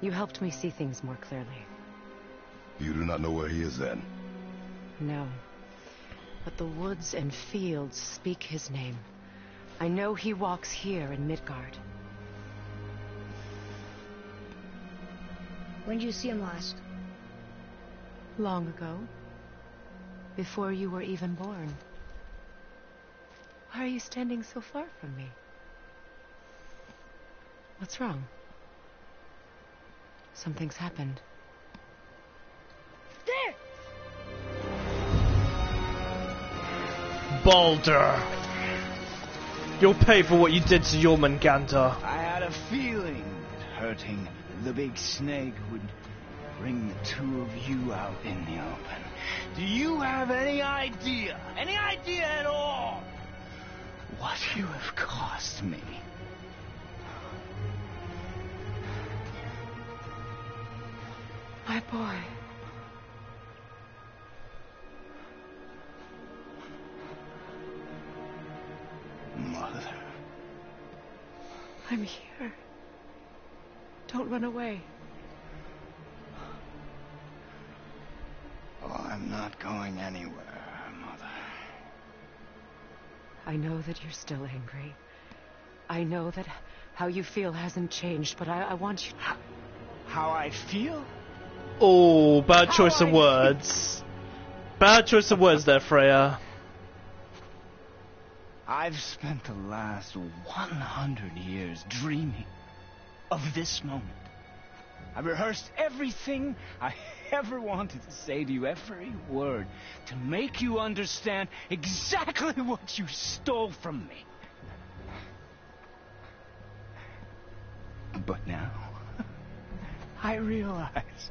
You helped me see things more clearly. You do not know where he is then? No. But the woods and fields speak his name. I know he walks here in Midgard. When did you see him last? Long ago. Before you were even born. Why are you standing so far from me? What's wrong? Something's happened. There! Baldur! You'll pay for what you did to Jormungandr. I had a feeling that hurting the big snake would bring the two of you out in the open. Do you have any idea at all, what you have cost me? My boy. Mother. I'm here. Don't run away. Oh, I'm not going anywhere, Mother. I know that you're still angry. I know that how you feel hasn't changed, but I want you... How I feel? Oh, bad choice of words. Bad choice of words there, Freya. I've spent the last 100 years dreaming of this moment. I've rehearsed everything I ever wanted to say to you, every word, to make you understand exactly what you stole from me. But now, I realize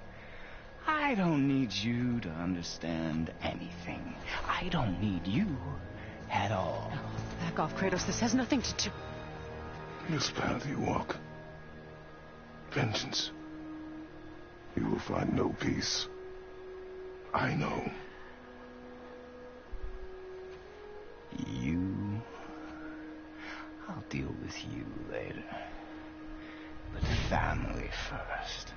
I don't need you to understand anything. I don't need you at all. No, back off, Kratos. This has nothing to do... This path you walk, vengeance, you will find no peace. I know. You... I'll deal with you later. But family first.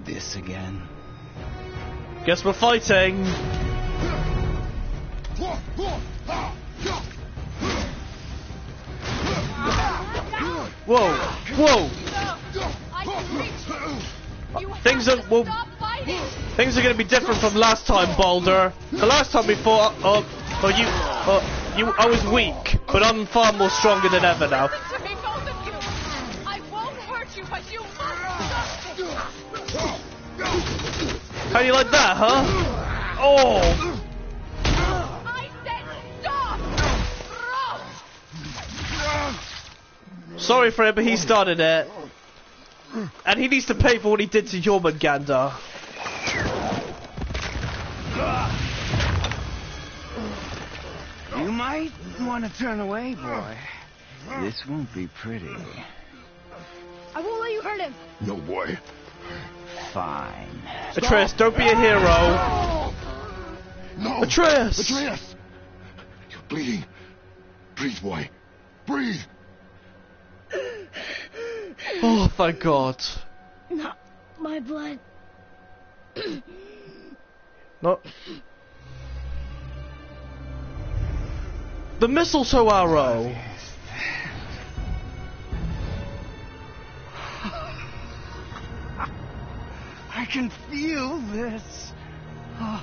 This again? Guess we're fighting. Whoa, whoa. Things are things are going to be different from last time, Baldur. The last time we fought, I was weak, but I'm far more stronger than ever now. I won't hurt you, but you must stop. How do you like that, huh? Oh! I said stop! Sorry, Fred, but he started it. And he needs to pay for what he did to Jormungandr. You might want to turn away, boy. This won't be pretty. I won't let you hurt him. No, boy. Fine. Atreus, don't be a hero. No! Atreus! Atreus! You're bleeding. Breathe, boy. Breathe! Oh, thank God. Not my blood. No. The mistletoe arrow. I can feel this. I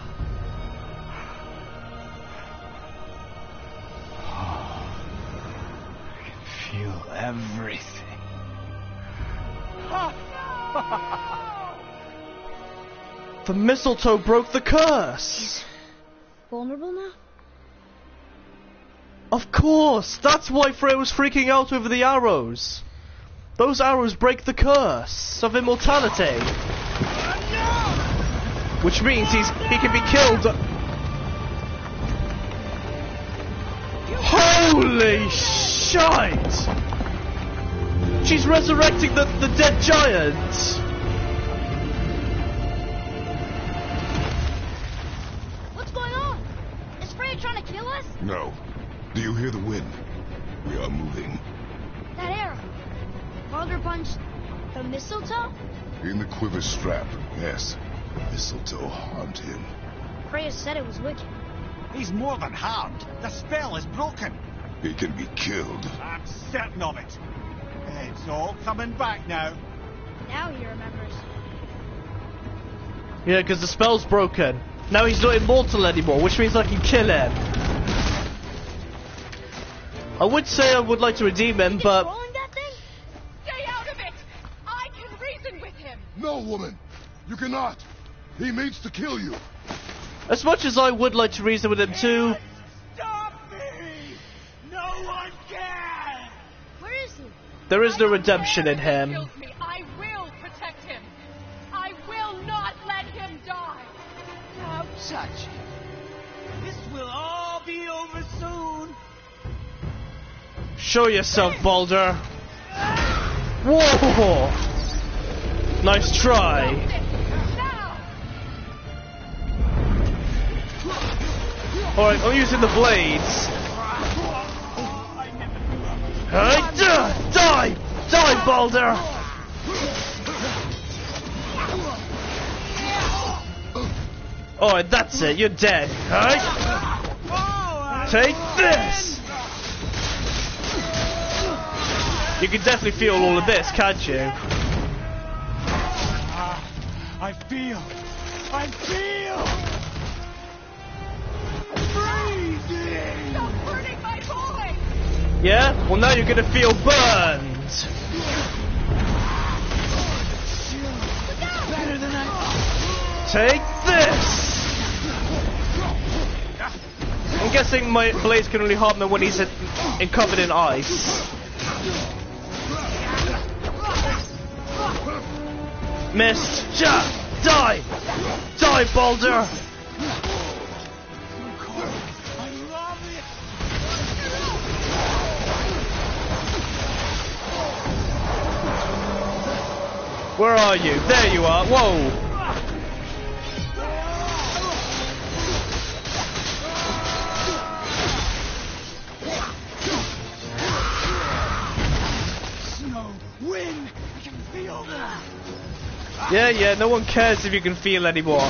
can feel everything. The mistletoe broke the curse. Vulnerable now? Of course. That's why Freya was freaking out over the arrows. Those arrows break the curse of immortality. Which means he can be killed. Holy shite! She's resurrecting the dead giant. What's going on? Is Freya trying to kill us? No. Do you hear the wind? We are moving. That arrow. Father punched the mistletoe? In the quiver strap, yes. Mistletoe harmed him. Freya said it was wicked. He's more than harmed. The spell is broken. He can be killed. I'm certain of it. It's all coming back now. Now he remembers. Yeah, because the spell's broken. Now he's not immortal anymore, which means I can kill him. I would say I would like to redeem him, but... Controlling that thing? Stay out of it! I can reason with him! No, woman! You cannot! He means to kill you! As much as I would like to reason with him too... Stop me! No one can! Where is he? There is no I don't redemption care in if he him. kills me. I will protect him. I will not let him die. How touching. This will all be over soon. Show yourself, Baldur. Whoa! Nice try. Now! Alright, I'm using the blades. Alright, die! Die, Baldur! Alright, that's it, you're dead. Alright? Take this! You can definitely feel all of this, can't you? I feel. Breathing! Stop hurting my boy! Yeah? Well, now you're gonna feel burned. Better than I Take this! I'm guessing my blades can only harm him when he's covered in ice. Missed! Ja! Die! Die, Baldur! Where are you? There you are. Whoa! Snow, wind, I can feel that. Yeah, no one cares if you can feel anymore.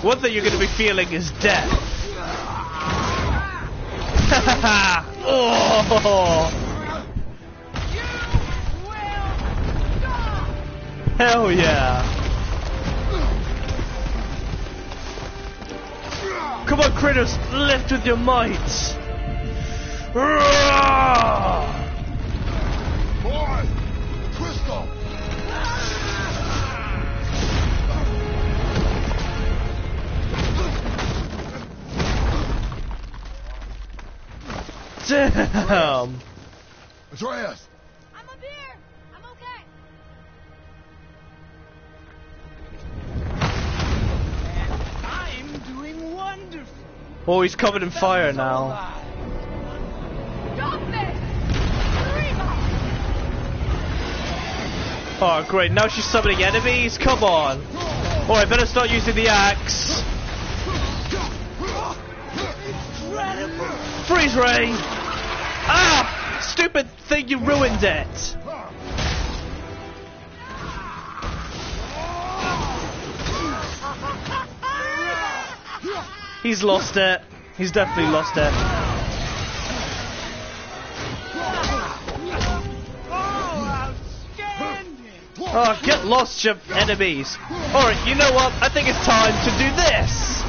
One thing you're going to be feeling is death. Oh! Hell yeah! Come on, critters, lift with your might! Boy! Crystal! Damn! Atreus! I'm up here. I'm okay. I'm doing wonderful. Oh, he's covered in fire now. Stop this! Reba! Oh, great, now she's summoning enemies? Come on! Oh, I better start using the axe. Freeze ray! Ah! Stupid thing, you ruined it! He's lost it. He's definitely lost it. Oh, get lost, you enemies. Alright, you know what? I think it's time to do this.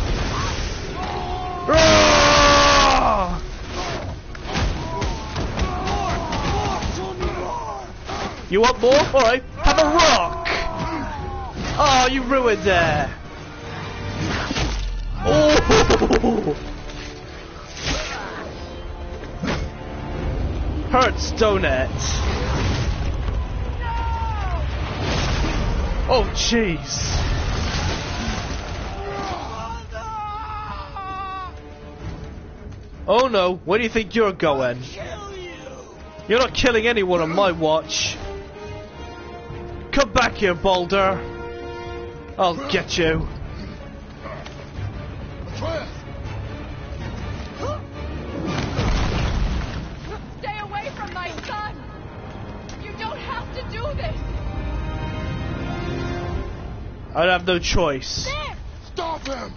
Roar! You want more? Alright, have a rock. Oh, you ruined it. Oh! Hurts, don't it? Oh, jeez. Oh no, where do you think you're going? You're not killing anyone on my watch. Come back here, Baldur. I'll get you. Atreus! I have no choice. There! Stop him!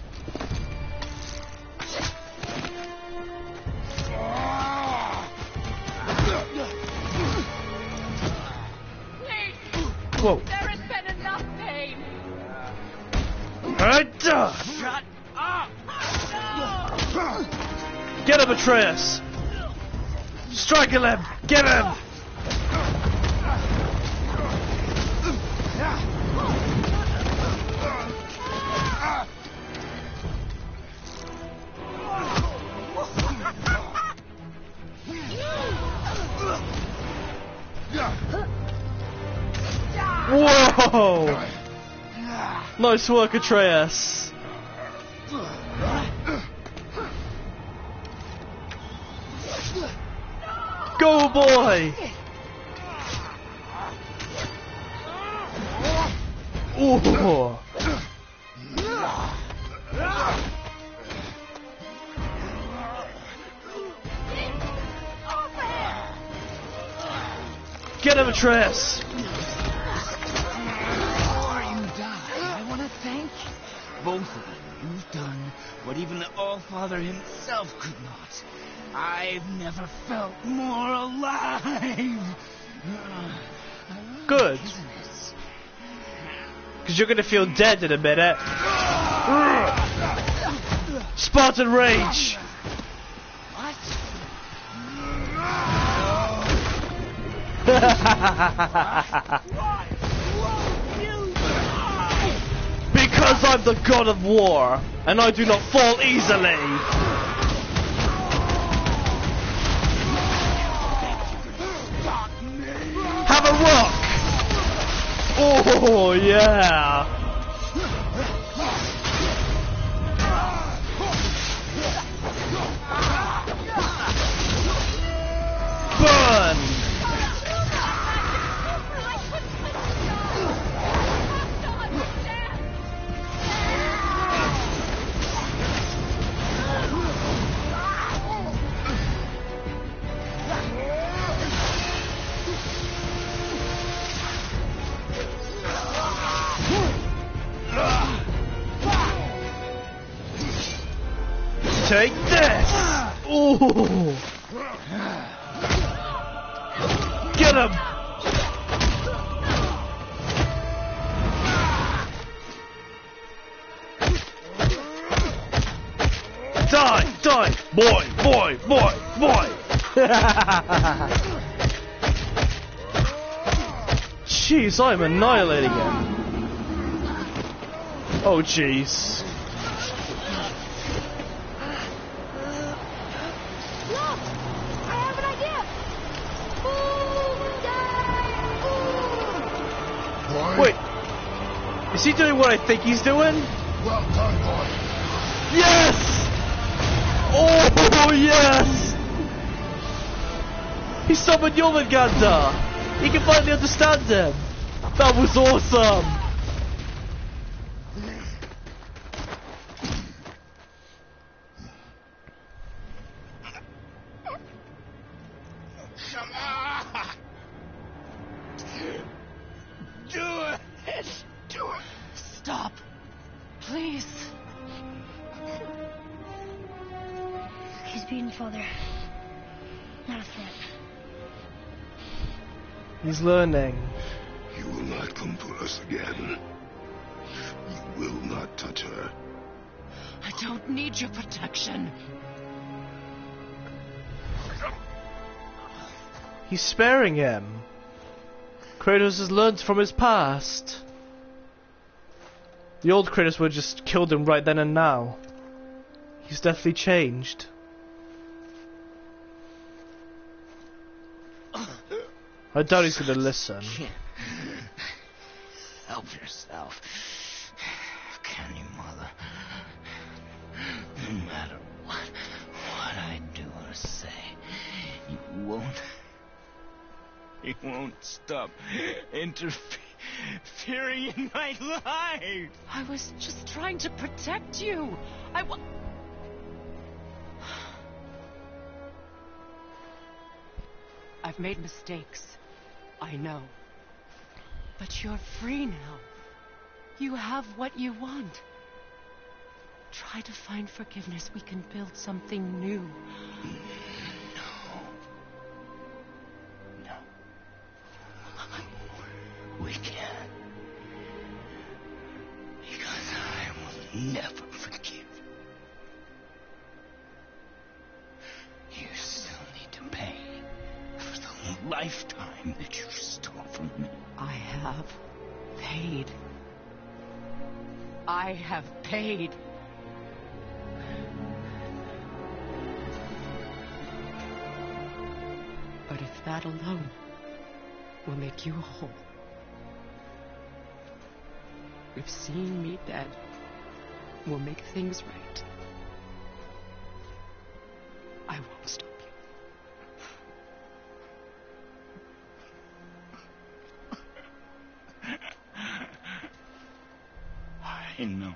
Please! Whoa. There has been enough pain! Shut up! Get him, Atreus! Strangle him! Get him! Whoa! Nice work, Atreus. Go, boy! Ooh. Get him, Atreus! Before you die, I want to thank you. Both of you. You've done what even the All-Father himself could not. I've never felt more alive. Good. Because you're gonna feel dead in a minute. Spartan Rage! What? Because I'm the god of war, and I do not fall easily. Have a rock! Oh, yeah! Burn! Take this! Ooh! Get him! Die! Die! Boy! Boy! Boy! Boy! Jeez, I'm annihilating him. Oh, jeez. Look! I have an idea! Boy, Wait. Is he doing what I think he's doing? well done, boy. Yes! Oh, yes! He summoned Jormungandr! He can finally understand him! That was awesome! Come on! Do it! Do it! Stop. Please. He's beaten, Father. Not a threat. He's learning. You will not come for us again. You will not touch her. I don't need your protection. He's sparing him. Kratos has learned from his past. The old Kratos would have just killed him right then and now. He's definitely changed. I doubt he's gonna listen. Help yourself. Can you, Mother? No matter what I do or say, you won't stop interfering in my life. I was just trying to protect you. I've made mistakes. I know. But you're free now. You have what you want. Try to find forgiveness. We can build something new. No. We can't. Because I will never forgive. You still need to pay for the lifetime that you stole from me. I have paid. I have paid. But if that alone will make you whole, if seeing me dead will make things right, I won't stop you. I know.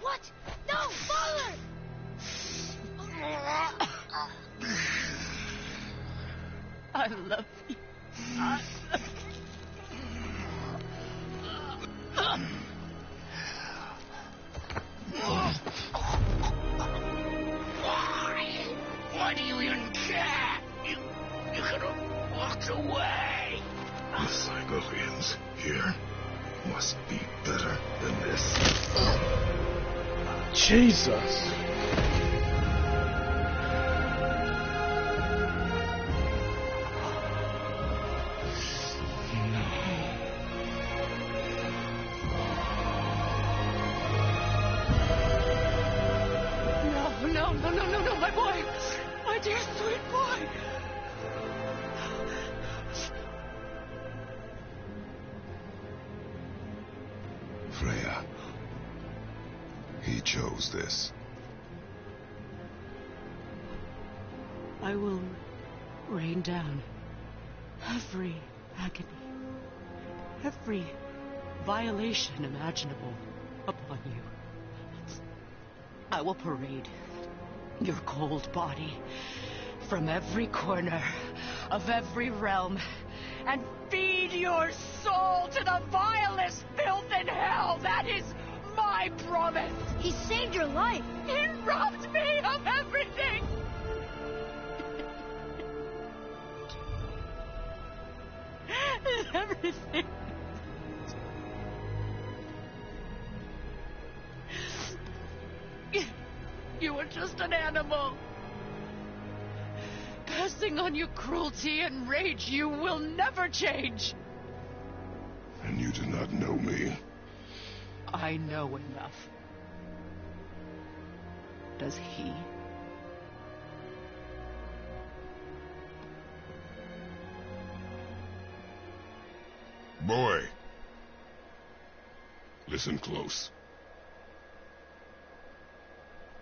What? No, Father! I love you. Why do you even care? You could have walked away. The Cygolians here must be better than this. Jesus. No, my boy! My dear sweet boy! Freya. He chose this. I will rain down every agony, every violation imaginable upon you. I will parade your cold body from every corner of every realm and feed your soul to the vilest filth in hell. That is my promise. He saved your life. He robbed me of everything. Everything. You were just an animal. Passing on your cruelty and rage, you will never change. And you do not know me. I know enough. Does he? Boy. Listen close.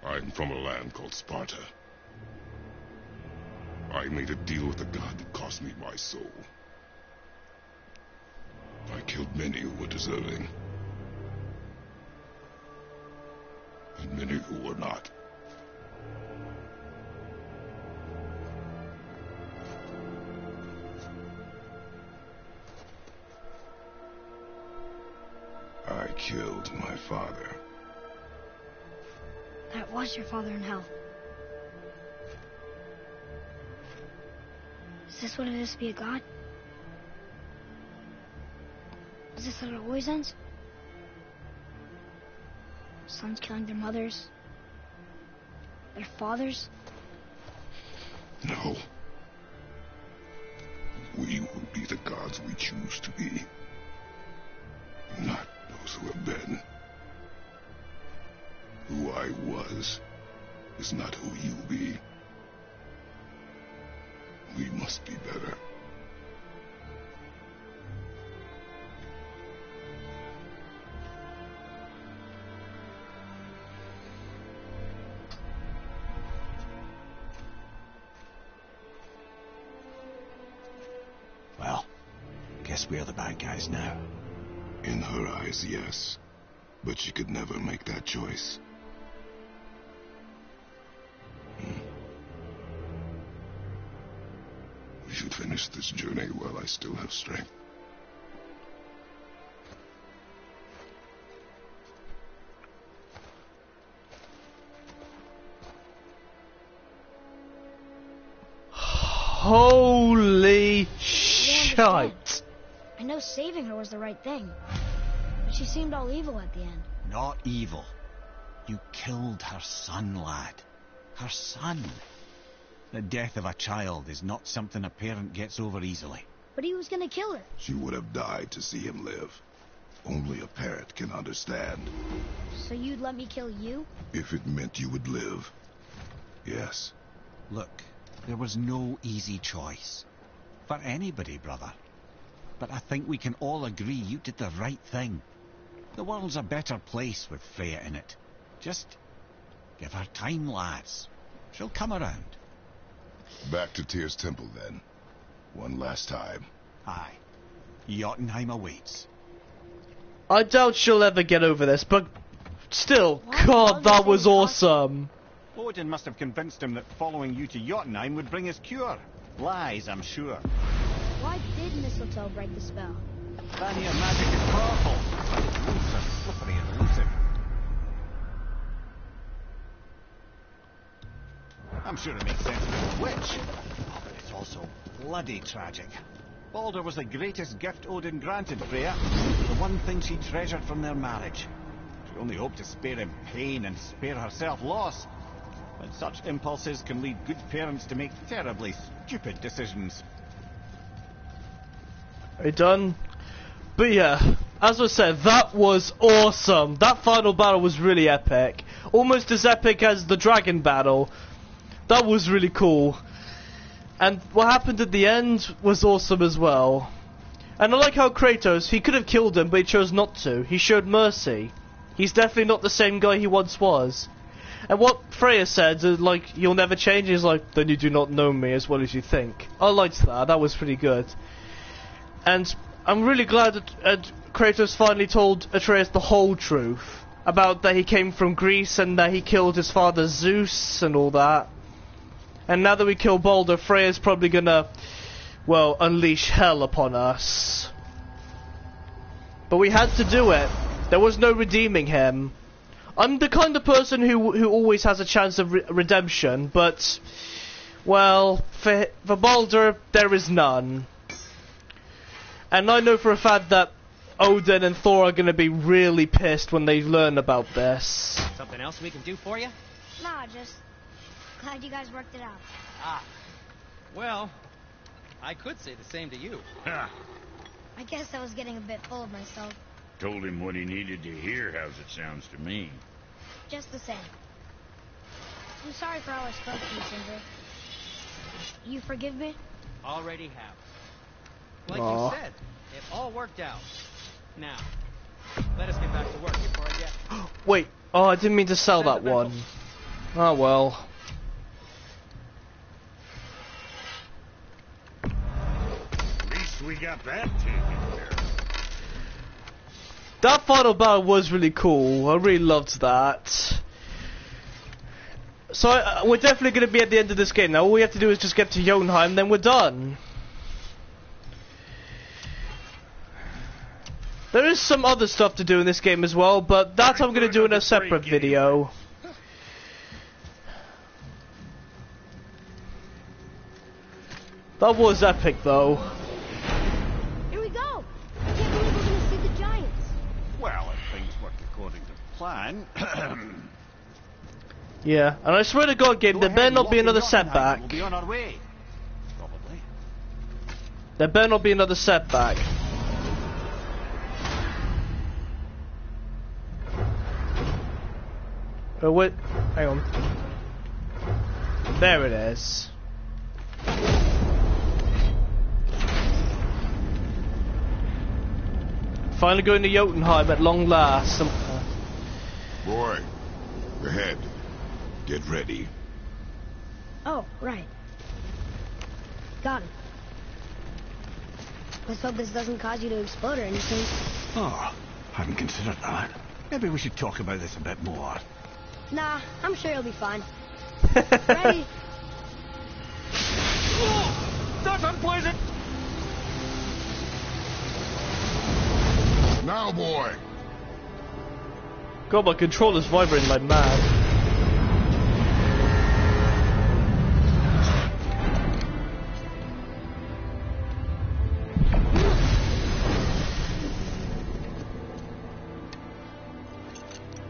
I'm from a land called Sparta. I made a deal with the god that cost me my soul. I killed many who were deserving. And many who were not. I killed my father. That was your father in hell. Is this what it is to be a god? Is this how it always ends? Sons killing their mothers? Their fathers? No. We will be the gods we choose to be. Not those who have been. Who I was is not who you'll be. We must be better. Well, guess we're the bad guys now. In her eyes, yes. But she could never make that choice. should finish this journey while I still have strength. Holy shit! I know saving her was the right thing, but she seemed all evil at the end. Not evil. You killed her son, lad. Her son. The death of a child is not something a parent gets over easily. But he was gonna kill her. She would have died to see him live. Only a parent can understand. So you'd let me kill you? If it meant you would live. Yes. Look, there was no easy choice. For anybody, brother. But I think we can all agree you did the right thing. The world's a better place with Freya in it. Just give her time, lads. She'll come around. Back to Tyr's temple, then. One last time. Aye. Jotunheim awaits. I doubt she'll ever get over this, but still, What? God, that was awesome. Odin must have convinced him that following you to Jotunheim would bring his cure. Lies, I'm sure. Why did mistletoe break the spell? Vanir magic is powerful, but its roots are slippery and elusive. I'm sure it makes sense about a witch, but it's also bloody tragic. Balder was the greatest gift Odin granted Freya, the one thing she treasured from their marriage. She only hoped to spare him pain and spare herself loss. But such impulses can lead good parents to make terribly stupid decisions. Are you done? But yeah, as I said, that was awesome. That final battle was really epic. Almost as epic as the dragon battle. That was really cool. And what happened at the end was awesome as well. And I like how Kratos, he could have killed him, but he chose not to. He showed mercy. He's definitely not the same guy he once was. And what Freya said, like, you'll never change, is like, then you do not know me as well as you think. I liked that. That was pretty good. And I'm really glad that Kratos finally told Atreus the whole truth. About that he came from Greece and that he killed his father Zeus and all that. And now that we kill Balder, Freya's probably gonna, well, unleash hell upon us. But we had to do it. There was no redeeming him. I'm the kind of person who always has a chance of redemption, but, well, for Balder, there is none. And I know for a fact that Odin and Thor are gonna be really pissed when they learn about this. Something else we can do for you? Nah, just glad you guys worked it out. Ah. Well, I could say the same to you. Ha! I guess I was getting a bit full of myself. Told him what he needed to hear, how's it sounds to me. Just the same. I'm sorry for how I spoke to you, Sindri. You forgive me? Already have. Like Aw. you said, it all worked out. Now, let us get back to work before I get... Wait, oh, I didn't mean to sell that one. Oh well. At least we got that taken care of. That final battle was really cool. I really loved that. So we're definitely going to be at the end of this game now. All we have to do is just get to Jotunheim, then we're done. There is some other stuff to do in this game as well, but that I'm going to do in a separate video. That was epic though. Here we go! I can't believe we're gonna see the giants. Well, if things work according to plan... Yeah, and I swear to God, game, there better not be another setback. We'll be on our way. Probably. There better not be another setback. Oh wait, hang on. There it is. Finally going to Jotunheim at long last. Boy, ahead. Get ready. Oh, right. Got it. Let's hope this doesn't cause you to explode or anything. Oh, hadn't considered that. Maybe we should talk about this a bit more. Nah, I'm sure you'll be fine. Ready? That's a pleasant. Now, boy. God, my controller's vibrating like mad.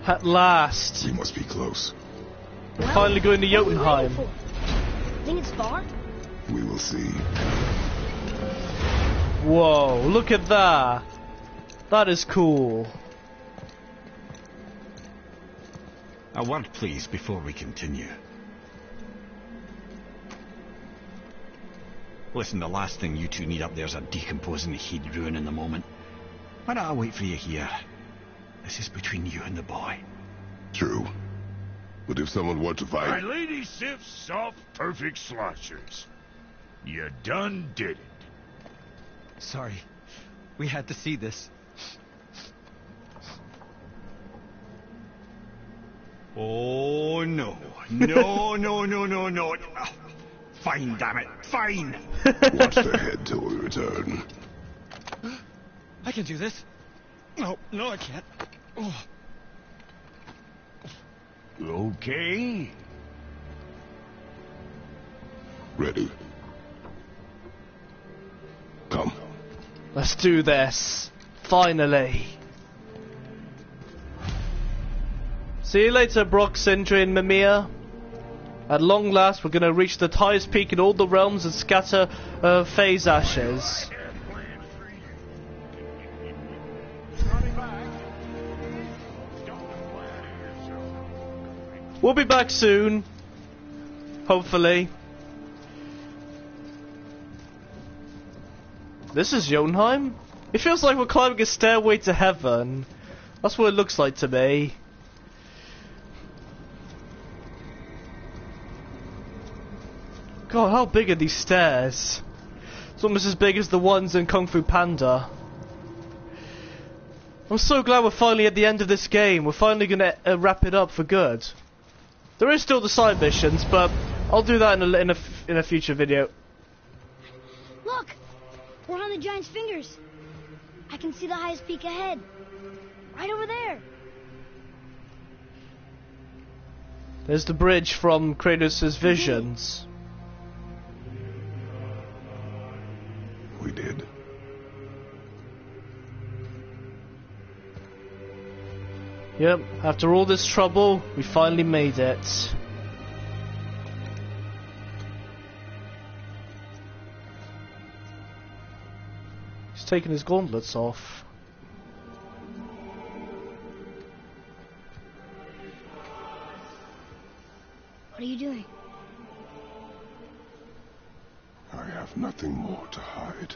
At last. We must be close. Well, Finally going to what are we Jotunheim. waiting for? Think it's far? We will see. Whoa, look at that. That is cool. A word, please, before we continue. Listen, the last thing you two need up there is a decomposing heat ruining the moment. Why don't I wait for you here? This is between you and the boy. True. But if someone were to My fight... lady sips soft, perfect sloshers. You done did it. Sorry. We had to see this. Oh, no. No, no, no, no, no. Oh, fine, damn it. Fine. Watch their head till we return. I can do this. No, I can't. Oh. Okay. Ready. Come. Let's do this. Finally. See you later, Brock, Sindri, and Mimir. At long last, we're gonna reach the highest peak in all the realms and scatter phase ashes. We'll be back soon. Hopefully. This is Jotunheim? It feels like we're climbing a stairway to heaven. That's what it looks like to me. God, how big are these stairs? It's almost as big as the ones in Kung Fu Panda. I'm so glad we're finally at the end of this game. We're finally gonna wrap it up for good. There is still the side missions, but I'll do that in a future video. Look! We're on the giant's fingers. I can see the highest peak ahead. Right over there. There's the bridge from Kratos' visions. We did. Yep, after all this trouble, we finally made it. He's taking his gauntlets off. What are you doing? I have nothing more to hide.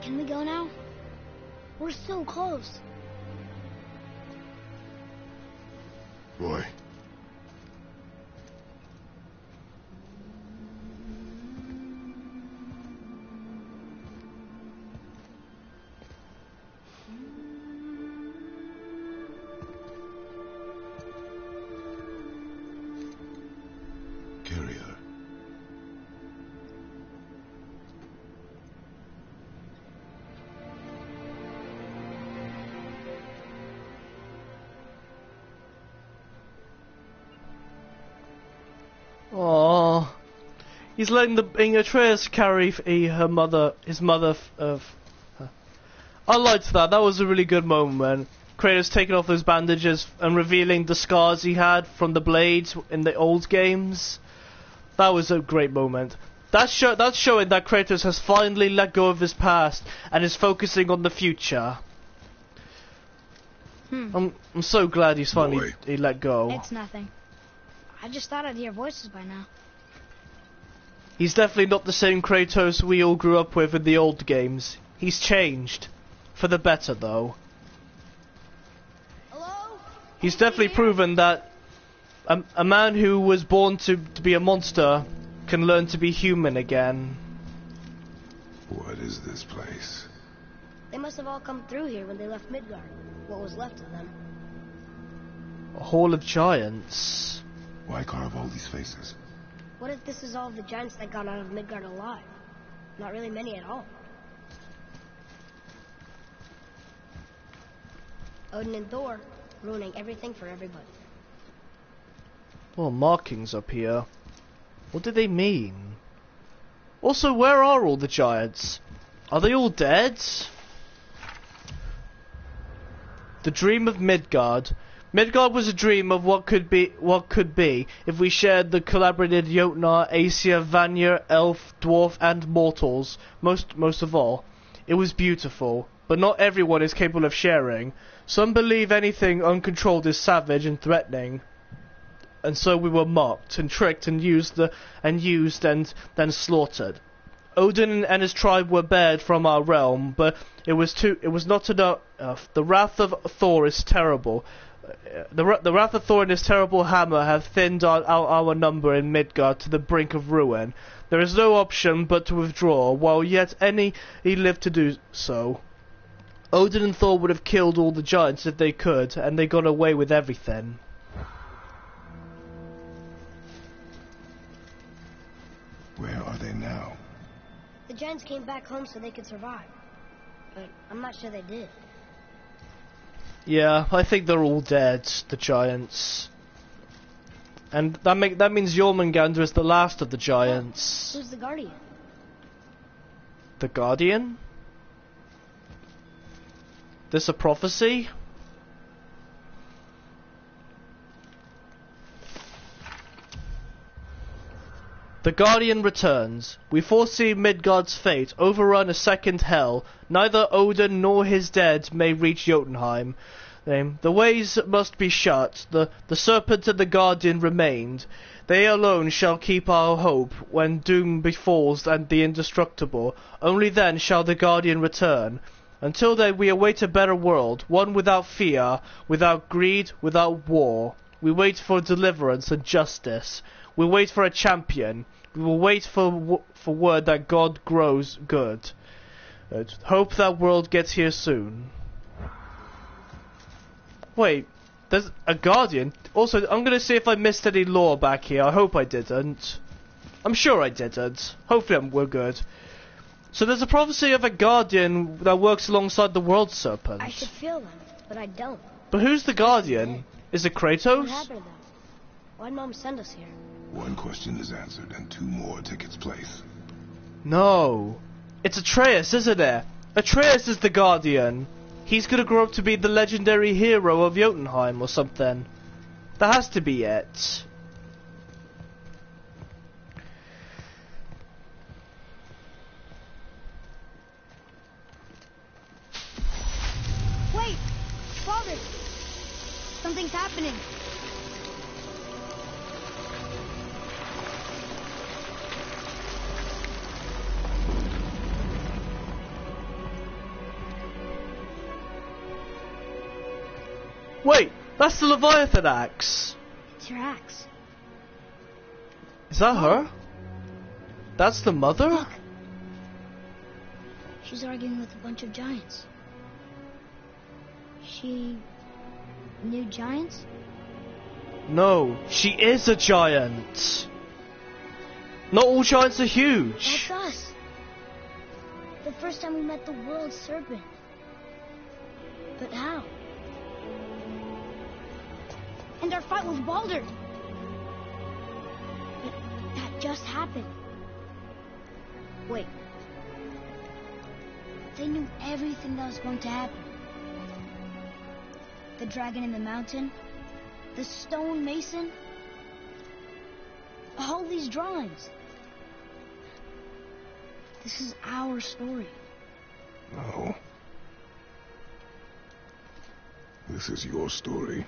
Can we go now? We're so close. Boy. Carry her. Aww. He's letting the Atreus carry his mother. I liked that. That was a really good moment. Kratos taking off those bandages and revealing the scars he had from the blades in the old games. That was a great moment. That's showing that Kratos has finally let go of his past and is focusing on the future. I'm so glad he's finally he let go. It's nothing. I just thought I'd hear voices by now. He's definitely not the same Kratos we all grew up with in the old games. He's changed. For the better, though. Hello? He's definitely proven that a man who was born to be a monster can learn to be human again. What is this place? They must have all come through here when they left Midgard. What was left of them. A hall of giants. Why carve all these faces? What if this is all of the giants that got out of Midgard alive? Not really many at all. Odin and Thor, ruining everything for everybody. Well, markings up here. What do they mean? Also, where are all the giants? Are they all dead? The dream of Midgard. Midgard was a dream of what could be if we shared the collaborated Jotnar, Aesir, Vanir, Elf, Dwarf, and mortals. Most of all, it was beautiful, but not everyone is capable of sharing. Some believe anything uncontrolled is savage and threatening, and so we were mocked and tricked and used and then slaughtered. Odin and his tribe were bared from our realm, but it was not enough. The wrath of Thor is terrible. The wrath of Thor and his terrible hammer have thinned our number in Midgard to the brink of ruin. There is no option but to withdraw, while yet any live to do so. Odin and Thor would have killed all the giants if they could, and they got away with everything. Where are they now? The giants came back home so they could survive. But I'm not sure they did. Yeah, I think they're all dead, the giants. And that means Jormungandr is the last of the giants. Who's the Guardian? The Guardian? This a prophecy? The Guardian returns. We foresee Midgard's fate, overrun a second hell. Neither Odin nor his dead may reach Jotunheim. The ways must be shut. The serpent and the Guardian remained. They alone shall keep our hope when doom befalls and the indestructible. Only then shall the Guardian return. Until then we await a better world, one without fear, without greed, without war. We wait for deliverance and justice. We wait for a champion. We will wait for word that God grows good. Hope that world gets here soon. Wait, there's a Guardian? Also, I'm gonna see if I missed any lore back here. I hope I didn't. I'm sure I didn't. Hopefully we're good. So there's a prophecy of a Guardian that works alongside the World Serpent. I should feel them, but I don't. But who's the Guardian? Is it Kratos? What happened to them? Why'd Mom send us here? One question is answered and two more take its place. No. It's Atreus, isn't it? Atreus is the Guardian. He's gonna grow up to be the legendary hero of Jotunheim or something. That has to be it. Wait! Father! Something's happening. Wait, that's the Leviathan axe. It's your axe. Is that her? That's the mother? Look. She's arguing with a bunch of giants. She knew giants? No, she is a giant. Not all giants are huge. That's us. The first time we met the world serpent. But how? And our fight with Baldur. But that just happened. Wait. They knew everything that was going to happen. The dragon in the mountain. The stone mason. All these drawings. This is our story. No. This is your story.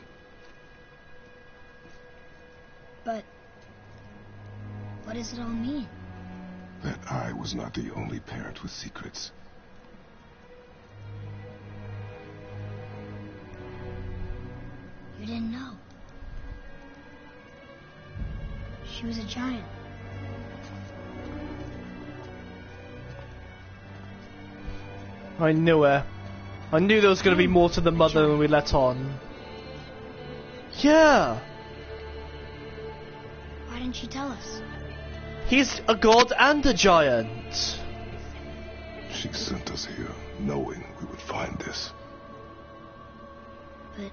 But what does it all mean? That I was not the only parent with secrets. You didn't know. She was a giant. I knew it. I knew there was going to be more to the mother than we let on. Yeah. Why didn't she tell us? He's a god and a giant. She sent us here knowing we would find this. But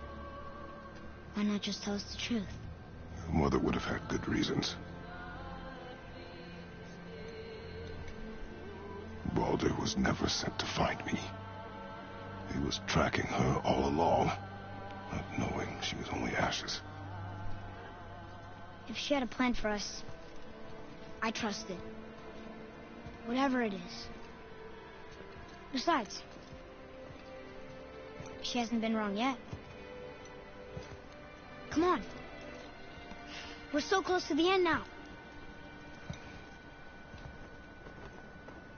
why not just tell us the truth? Your mother would have had good reasons. Baldur was never sent to find me. He was tracking her all along, not knowing she was only ashes. If she had a plan for us, I trust it. Whatever it is. Besides, she hasn't been wrong yet. Come on. We're so close to the end now.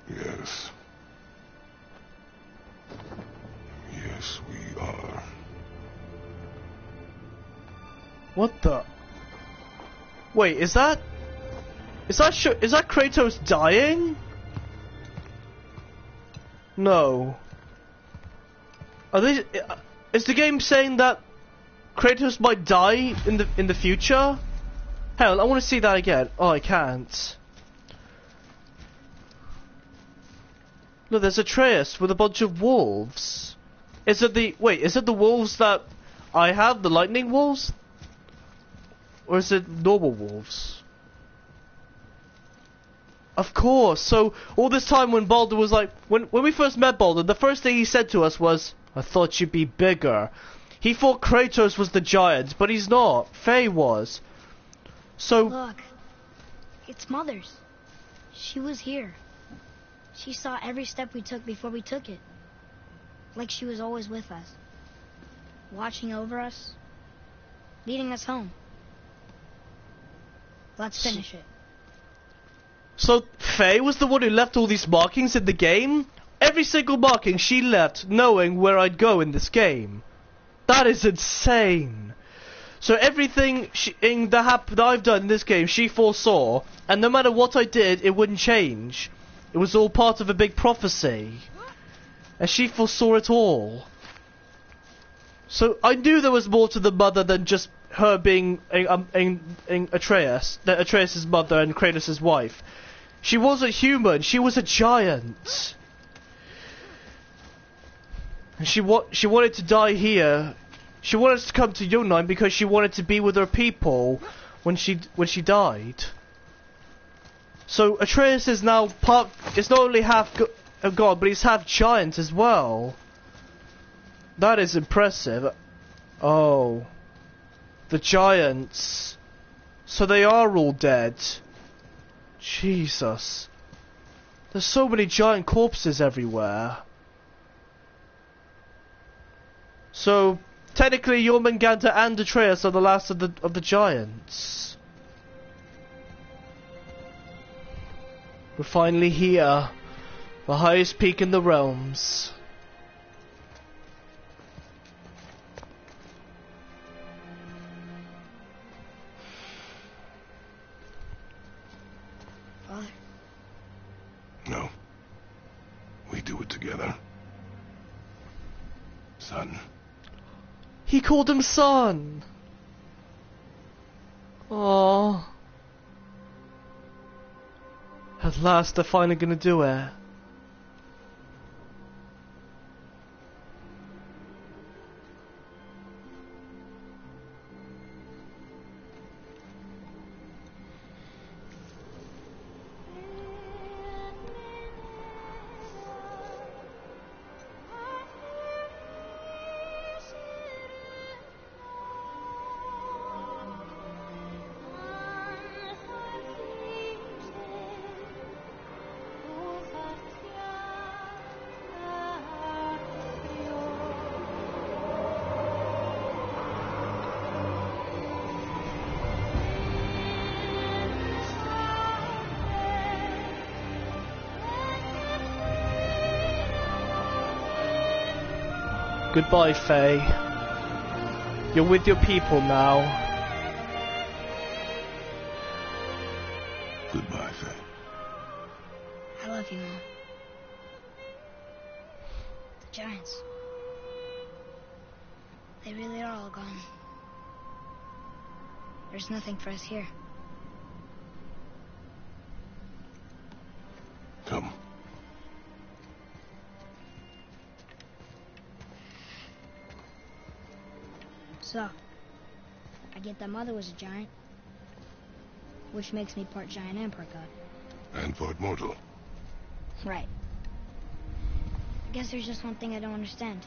Yes. Yes, we are. What the? Wait, is that Kratos dying? No. Are they? Is the game saying that Kratos might die in the future? Hell, I want to see that again. Oh, I can't. No, there's Atreus with a bunch of wolves. Is it the wolves that I have, the lightning wolves? Or is it normal wolves? Of course. So all this time when Baldur was like, when we first met Baldur, the first thing he said to us was, "I thought you'd be bigger." He thought Kratos was the giant, but he's not. Faye was. So look, it's Mother's. She was here. She saw every step we took before we took it. Like she was always with us. Watching over us. Leading us home. Let's finish it. So Faye was the one who left all these markings in the game? Every single marking she left knowing where I'd go in this game. That is insane. So everything that I've done in this game she foresaw, and no matter what I did it wouldn't change. It was all part of a big prophecy. And she foresaw it all. So I knew there was more to the mother than just her being Atreus' mother and Kratos' wife. She wasn't human, she was a giant. And she wanted to die here. She wanted to come to Jotunheim because she wanted to be with her people when she died. So Atreus is now it's not only half a god, but he's half giant as well. That is impressive. Oh. The giants. So they are all dead. Jesus. There's so many giant corpses everywhere. So technically Jormungandr and Atreus are the last of the giants. We're finally here. The highest peak in the realms. Father? No. We do it together. Son. He called him son. Aww. At last they're finally gonna do it. Goodbye, Faye. You're with your people now. Goodbye, Faye. I love you, Mom. Giants. They really are all gone. There's nothing for us here. Come. So, I get that Mother was a giant, which makes me part giant and part god. And part mortal. Right. I guess there's just one thing I don't understand.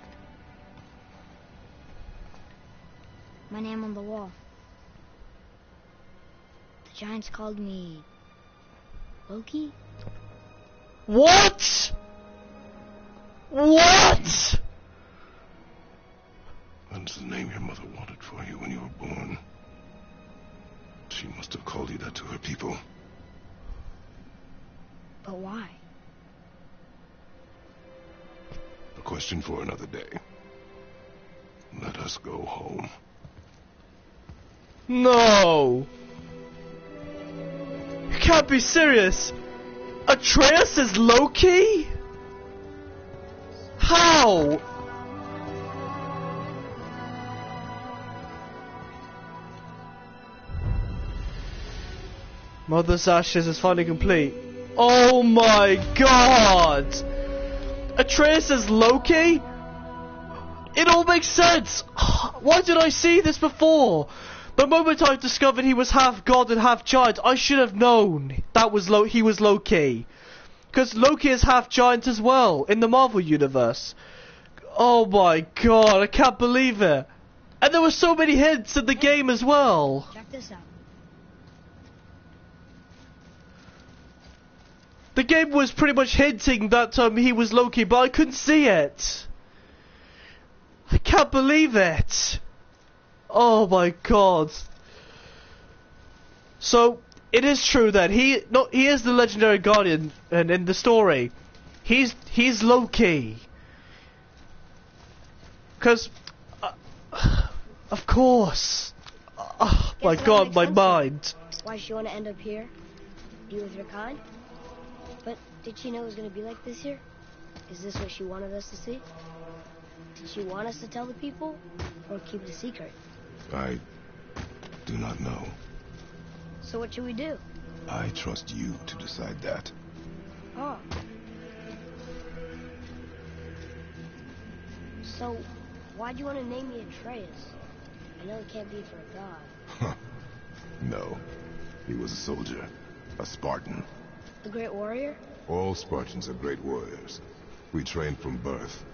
My name on the wall. The giants called me... Loki? What? What? That's the name your mother wanted for you when you were born. She must have called you that to her people. But why? A question for another day. Let us go home. No! You can't be serious! Atreus is Loki? How? Mother's Ashes is finally complete. Oh my god! Atreus is Loki? It all makes sense! Why did I see this before? The moment I discovered he was half god and half giant, I should have known that was he was Loki. Because Loki is half giant as well, in the Marvel Universe. Oh my god, I can't believe it. And there were so many hints in the game as well. Check this out. The game was pretty much hinting that he was Loki, but I couldn't see it. I can't believe it. Oh my god. So, it is true that he is the legendary guardian, and in the story, he's Loki. Because, of course. Oh my god, my mind. Why she want to end up here? Be with your kind? But did she know it was going to be like this here? Is this what she wanted us to see? Did she want us to tell the people? Or keep it a secret? I do not know. So what should we do? I trust you to decide that. Oh. So, why'd you want to name me Atreus? I know it can't be for a god. No. He was a soldier. A Spartan. The great warrior? All Spartans are great warriors. We trained from birth.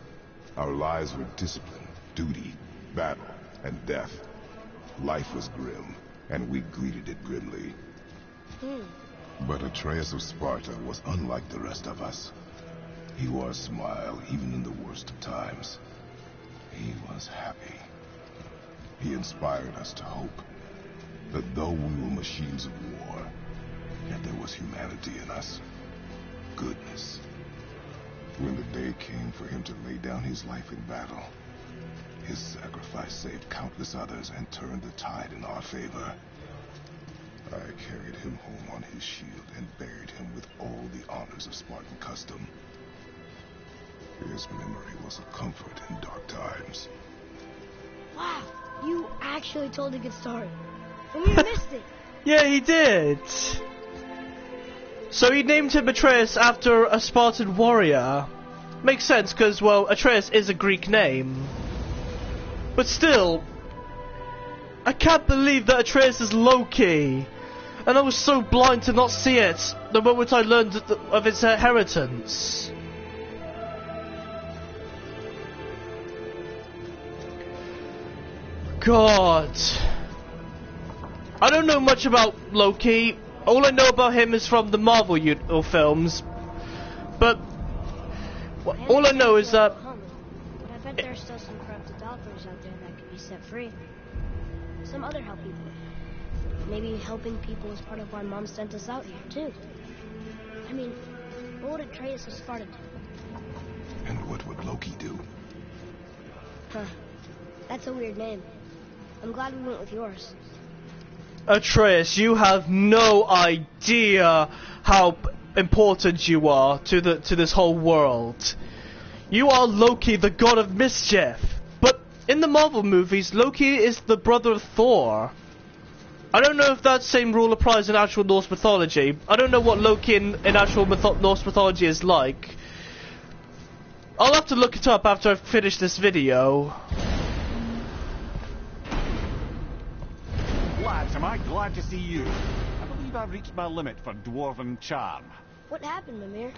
Our lives were discipline, duty, battle, and death. Life was grim, and we greeted it grimly. But Atreus of Sparta was unlike the rest of us. He wore a smile even in the worst of times. He was happy. He inspired us to hope that though we were machines of war, yet there was humanity in us. Goodness. When the day came for him to lay down his life in battle, his sacrifice saved countless others and turned the tide in our favor. I carried him home on his shield and buried him with all the honors of Spartan custom. His memory was a comfort in dark times. Wow, you actually told a good story. And we missed it. Yeah, he did. So he named him Atreus after a Spartan warrior. Makes sense, because, well, Atreus is a Greek name. But still, I can't believe that Atreus is Loki. And I was so blind to not see it the moment I learned of its inheritance. God. I don't know much about Loki. All I know about him is from the Marvel films. But all I know is that... But I bet there's still some corrupted doctors out there that could be set free. Some other help people. Maybe helping people is part of why Mom sent us out here, too. I mean, what would Atreus of Sparta do? And what would Loki do? Huh. That's a weird name. I'm glad we went with yours. Atreus, you have no idea how important you are to this whole world. You are Loki, the god of mischief. But in the Marvel movies, Loki is the brother of Thor. I don't know if that same rule applies in actual Norse mythology. I don't know what Loki in actual Norse mythology is like. I'll have to look it up after I finish this video. Lads, am I glad to see you. I believe I've reached my limit for dwarven charm. What happened, Mimir?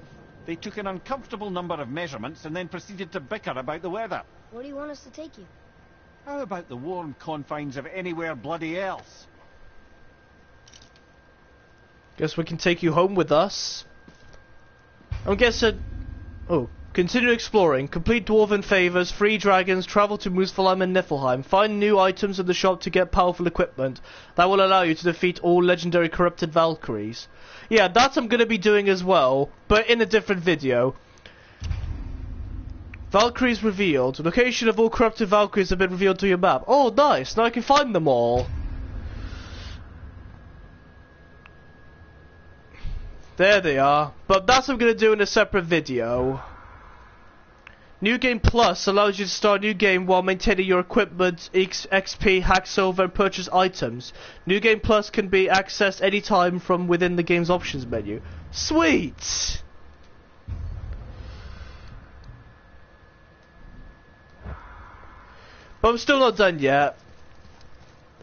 They took an uncomfortable number of measurements and then proceeded to bicker about the weather. Where do you want us to take you? How about the warm confines of anywhere bloody else? Guess we can take you home with us. I'm guessing... Oh. Continue exploring. Complete dwarven favors, free dragons, travel to Muspelheim and Niflheim. Find new items in the shop to get powerful equipment. That will allow you to defeat all legendary corrupted Valkyries. Yeah, that I'm going to be doing as well, but in a different video. Valkyries revealed. Location of all corrupted Valkyries have been revealed to your map. Oh, nice. Now I can find them all. There they are. But that's what I'm going to do in a separate video. New Game Plus allows you to start a new game while maintaining your equipment, XP, hack silver, and purchase items. New Game Plus can be accessed anytime from within the game's options menu. Sweet! But I'm still not done yet.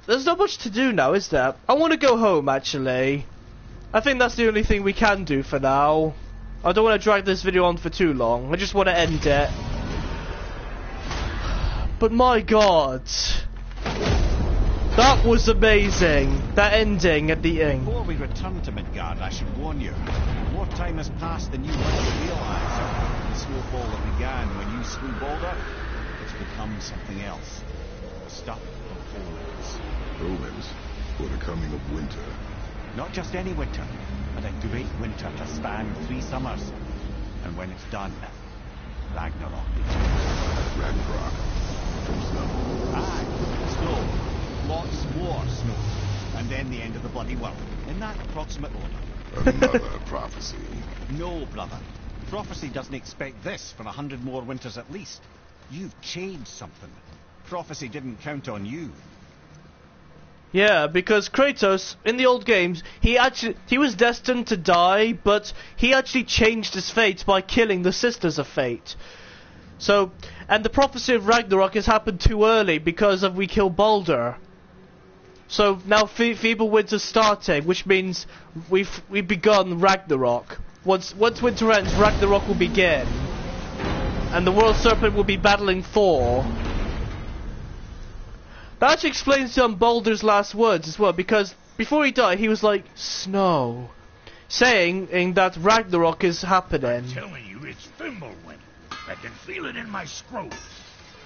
There's not much to do now, is there? I want to go home, actually. I think that's the only thing we can do for now. I don't want to drag this video on for too long. I just want to end it. But my god. That was amazing. That ending at the end. Before we return to Midgard, I should warn you. More time has passed than you might realise. The snowfall that began when you slew Balder, it's become something else. Stuff of omens. Omens for the coming of winter. Not just any winter, but a great winter to span 3 summers. And when it's done, Ragnarok begins. Ragnarok. From snow. Aye, snow. Lots more snow. And then the end of the bloody world. In that approximate order. Another prophecy. No, brother. Prophecy doesn't expect this for 100 more winters at least. You've changed something. Prophecy didn't count on you. Yeah, because Kratos, in the old games, he was destined to die, but he actually changed his fate by killing the Sisters of Fate. So, and the prophecy of Ragnarok has happened too early because of we killed Balder. So now Feeble Winter's starting, which means we've begun Ragnarok. Once winter ends, Ragnarok will begin. And the World Serpent will be battling Thor. That actually explains Balder's last words as well, because before he died, he was like, snow. Saying that Ragnarok is happening. I'm telling you, it's Fimbulwinter. I can feel it in my scrotum.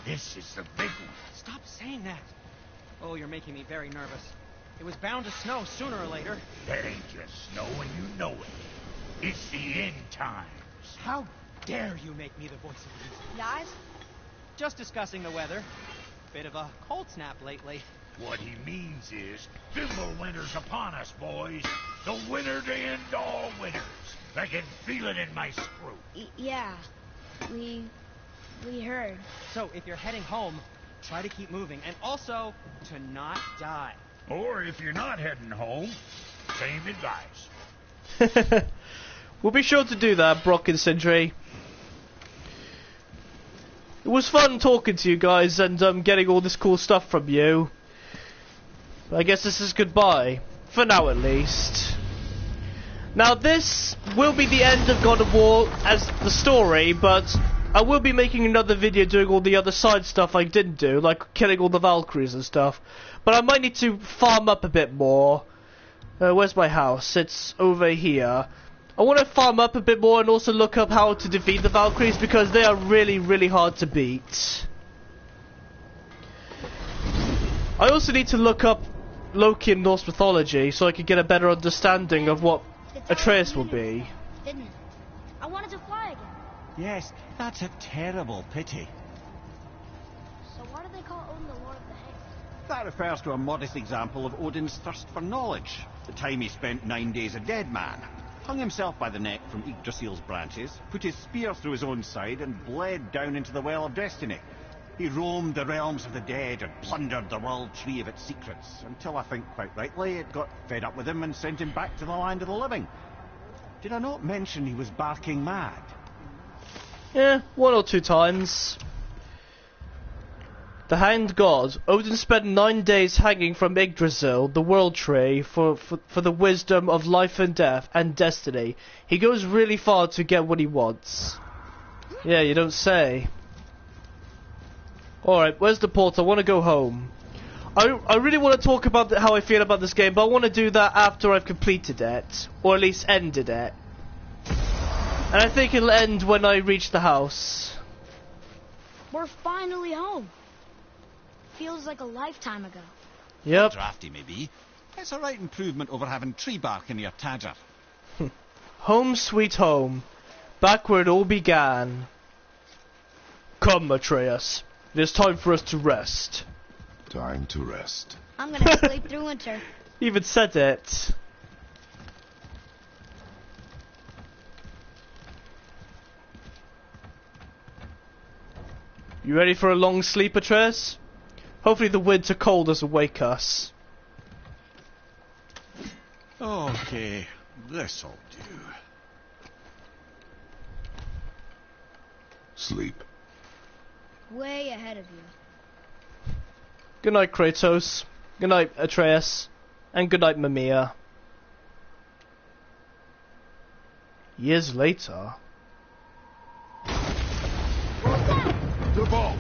This is the big one. Stop saying that. Oh, you're making me very nervous. It was bound to snow sooner or later. That ain't just snow and you know it. It's the end times. How dare you make me the voice of reason? Guys? Just discussing the weather. Bit of a cold snap lately. What he means is, Fimbulwinter's upon us, boys. The winter to end all winters. I can feel it in my scrotum. Yeah. We heard. So, if you're heading home, try to keep moving. And also, to not die. Or if you're not heading home, same advice. We'll be sure to do that, Brock and Sindri. It was fun talking to you guys and getting all this cool stuff from you. I guess this is goodbye. For now, at least. Now, this will be the end of God of War as the story, but I will be making another video doing all the other side stuff I didn't do, like killing all the Valkyries and stuff. But I might need to farm up a bit more. Where's my house? It's over here. I want to farm up a bit more and also look up how to defeat the Valkyries because they are really, really hard to beat. I also need to look up Loki in Norse mythology so I can get a better understanding of what Atreus will be. Didn't it? I wanted to fly again. Yes, that's a terrible pity. So why do they call Odin the Lord of the Hair? That refers to a modest example of Odin's thirst for knowledge. The time he spent 9 days a dead man. hung himself by the neck from Yggdrasil's branches, put his spear through his own side, and bled down into the Well of Destiny. He roamed the realms of the dead and plundered the World Tree of its secrets, until I think, quite rightly, it got fed up with him and sent him back to the land of the living. Did I not mention he was barking mad? Yeah, 1 or 2 times. The Hanged God. Odin spent 9 days hanging from Yggdrasil, the World Tree, for the wisdom of life and death and destiny. He goes really far to get what he wants. Yeah, you don't say. Alright, where's the port? I want to go home. I really want to talk about how I feel about this game, but I want to do that after I've completed it. Or at least ended it. And I think it'll end when I reach the house. We're finally home. Feels like a lifetime ago. Yep. Drafty, maybe. It's a right improvement over having tree bark in your tadger. Home sweet home. Back where it all began. Come, Atreus. It is time for us to rest. Time to rest. I'm gonna sleep through winter. Even said it. You ready for a long sleep, Atreus? Hopefully the winter cold doesn't wake us. Okay, this'll do. Sleep. Way ahead of you. Good night, Kratos. Good night, Atreus. And good night, Mimir. Years later. The vault!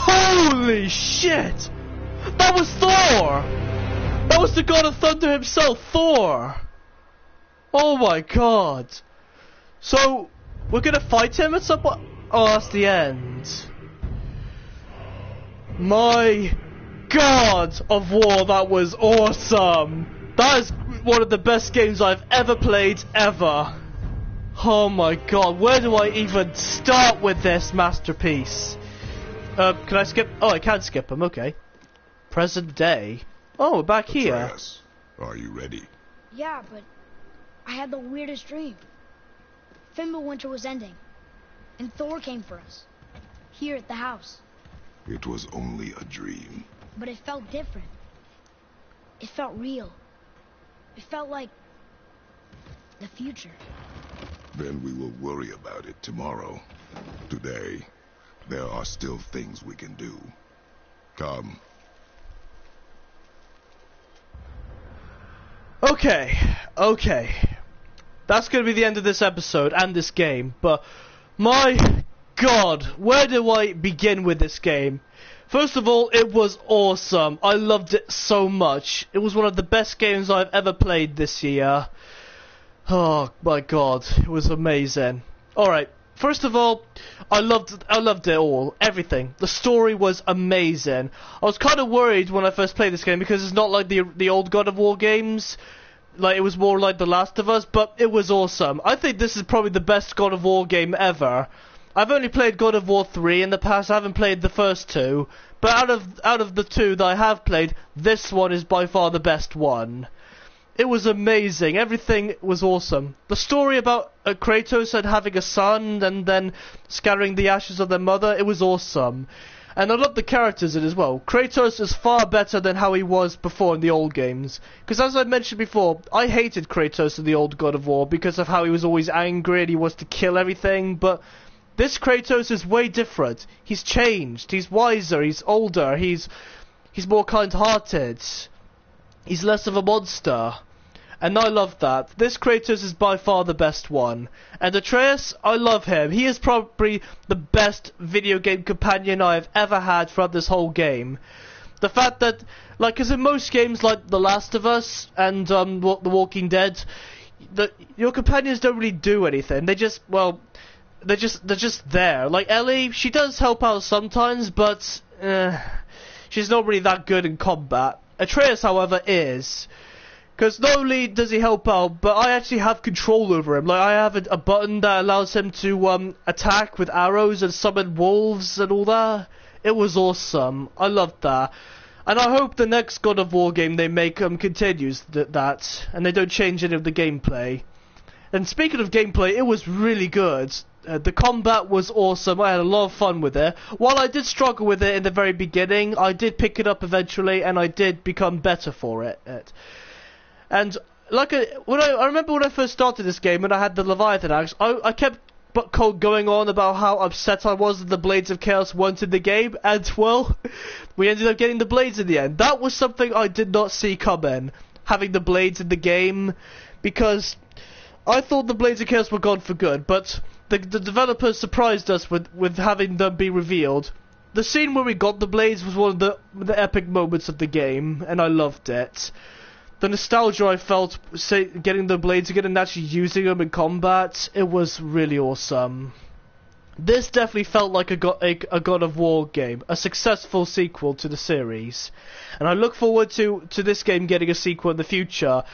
Holy shit! That was Thor! That was the god of thunder himself, Thor! Oh my god. So, we're gonna fight him at some point? Oh, that's the end. My god of war, that was awesome! That is one of the best games I've ever played, ever. Oh my god, where do I even start with this masterpiece? Can I skip? Oh, I can skip them, okay. Present day. Oh, we're back here. Atreus, are you ready? Yeah, but I had the weirdest dream. Fimbulwinter was ending, and Thor came for us. Here at the house. It was only a dream. But it felt different. It felt real. It felt like the future. Then we will worry about it tomorrow. Today, there are still things we can do. Come. Okay. That's gonna be the end of this episode and this game, but my god, where do I begin with this game? First of all, it was awesome. I loved it so much. It was one of the best games I've ever played this year. Oh my god, it was amazing. Alright, first of all, I loved it all. Everything. The story was amazing. I was kind of worried when I first played this game because it's not like the old God of War games. Like, it was more like The Last of Us, but it was awesome. I think this is probably the best God of War game ever. I've only played God of War 3 in the past. I haven't played the first two, but out of the two that I have played, this one is by far the best one. It was amazing. Everything was awesome. The story about Kratos and having a son and then scattering the ashes of their mother, it was awesome. And I love the characters in it as well. Kratos is far better than how he was before in the old games. Because as I mentioned before, I hated Kratos in the old God of War because of how he was always angry and he wants to kill everything, but this Kratos is way different. He's changed. He's wiser. He's older. He's more kind-hearted. He's less of a monster. And I love that. This Kratos is by far the best one. And Atreus, I love him. He is probably the best video game companion I have ever had throughout this whole game. The fact that, like, because in most games like The Last of Us and The Walking Dead, your companions don't really do anything. They just, well, they're just there. Like Ellie, she does help out sometimes, but she's not really that good in combat. Atreus, however, is. Because not only does he help out, but I actually have control over him. Like, I have a button that allows him to attack with arrows and summon wolves and all that. It was awesome. I loved that. And I hope the next God of War game they make continues that, and they don't change any of the gameplay. And speaking of gameplay, it was really good. The combat was awesome. I had a lot of fun with it. While I did struggle with it in the very beginning, I did pick it up eventually, and I did become better for it. And like I remember when I first started this game and I had the Leviathan axe, I kept going on about how upset I was that the Blades of Chaos weren't in the game, and well, we ended up getting the blades in the end. That was something I did not see coming, having the blades in the game, because I thought the Blades of Chaos were gone for good, but the developers surprised us with having them be revealed. The scene where we got the blades was one of the epic moments of the game, and I loved it. The nostalgia I felt getting the blades again and actually using them in combat, it was really awesome. This definitely felt like a God of War game, a successful sequel to the series. And I look forward to this game getting a sequel in the future.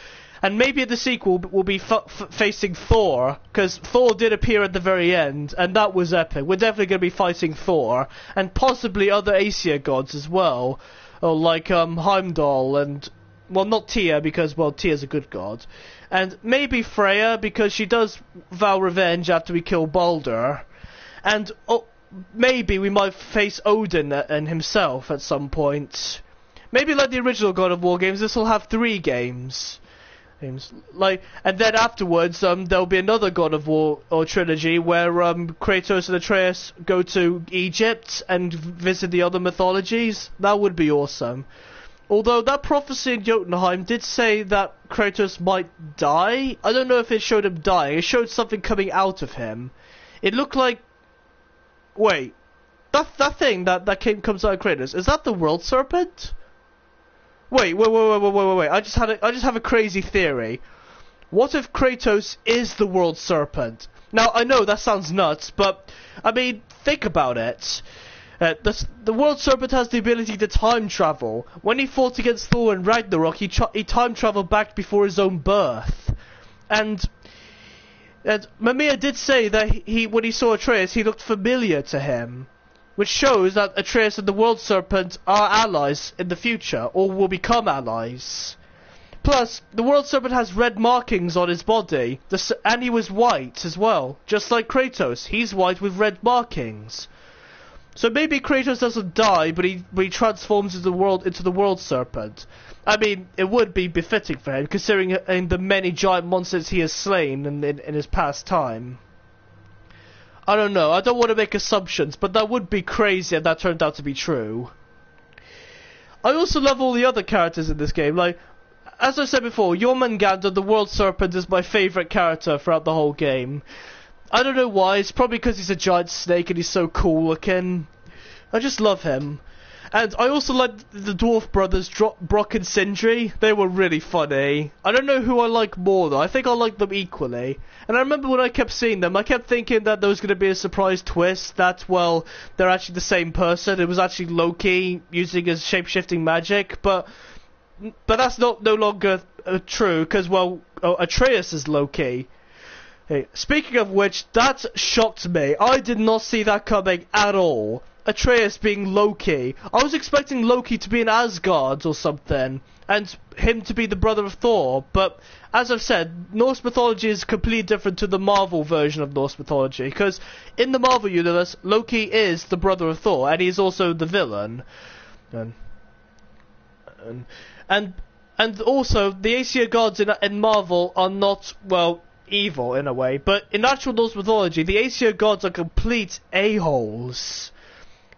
And maybe the sequel will be facing Thor, because Thor did appear at the very end, and that was epic. We're definitely going to be fighting Thor, and possibly other Aesir gods as well, or like Heimdall and... well, not Tyr, because, well, Tyr's a good god. And maybe Freya, because she does vow revenge after we kill Baldur. And maybe we might face Odin and himself at some point. Maybe like the original God of War games, this will have 3 games. Like, and then afterwards, there'll be another God of War or trilogy where Kratos and Atreus go to Egypt and visit the other mythologies. That would be awesome. Although that prophecy in Jotunheim did say that Kratos might die. I don't know if it showed him dying. It showed something coming out of him. It looked like... wait. That thing that comes out of Kratos, is that the World Serpent? Wait. I just have a crazy theory. What if Kratos is the World Serpent? Now, I know that sounds nuts, but, I mean, think about it. The World Serpent has the ability to time travel. When he fought against Thor in Ragnarok, he time traveled back before his own birth. And Mimir did say that when he saw Atreus, he looked familiar to him, which shows that Atreus and the World Serpent are allies in the future, or will become allies. Plus, the World Serpent has red markings on his body, and he was white as well, just like Kratos. He's white with red markings. So maybe Kratos doesn't die, but he transforms into the World Serpent. I mean, it would be befitting for him, considering the many giant monsters he has slain in his past time. I don't know, I don't want to make assumptions, but that would be crazy if that turned out to be true. I also love all the other characters in this game. Like, as I said before, Jormungandr, the World Serpent, is my favourite character throughout the whole game. I don't know why, it's probably because he's a giant snake and he's so cool looking. I just love him. And I also like the dwarf brothers, Brock and Sindri. They were really funny. I don't know who I like more though, I think I like them equally. And I remember when I kept seeing them, I kept thinking that there was going to be a surprise twist that, well, they're actually the same person. It was actually Loki using his shape-shifting magic, but that's no longer true, because, well, Atreus is Loki. Hey, speaking of which, that shocked me. I did not see that coming at all. Atreus being Loki. I was expecting Loki to be in Asgard or something, and him to be the brother of Thor, but as I've said, Norse mythology is completely different to the Marvel version of Norse mythology, because in the Marvel universe, Loki is the brother of Thor, and he's also the villain. And also, the Aesir gods in Marvel are not, well, evil in a way, but in actual Norse mythology, the Aesir gods are complete a-holes.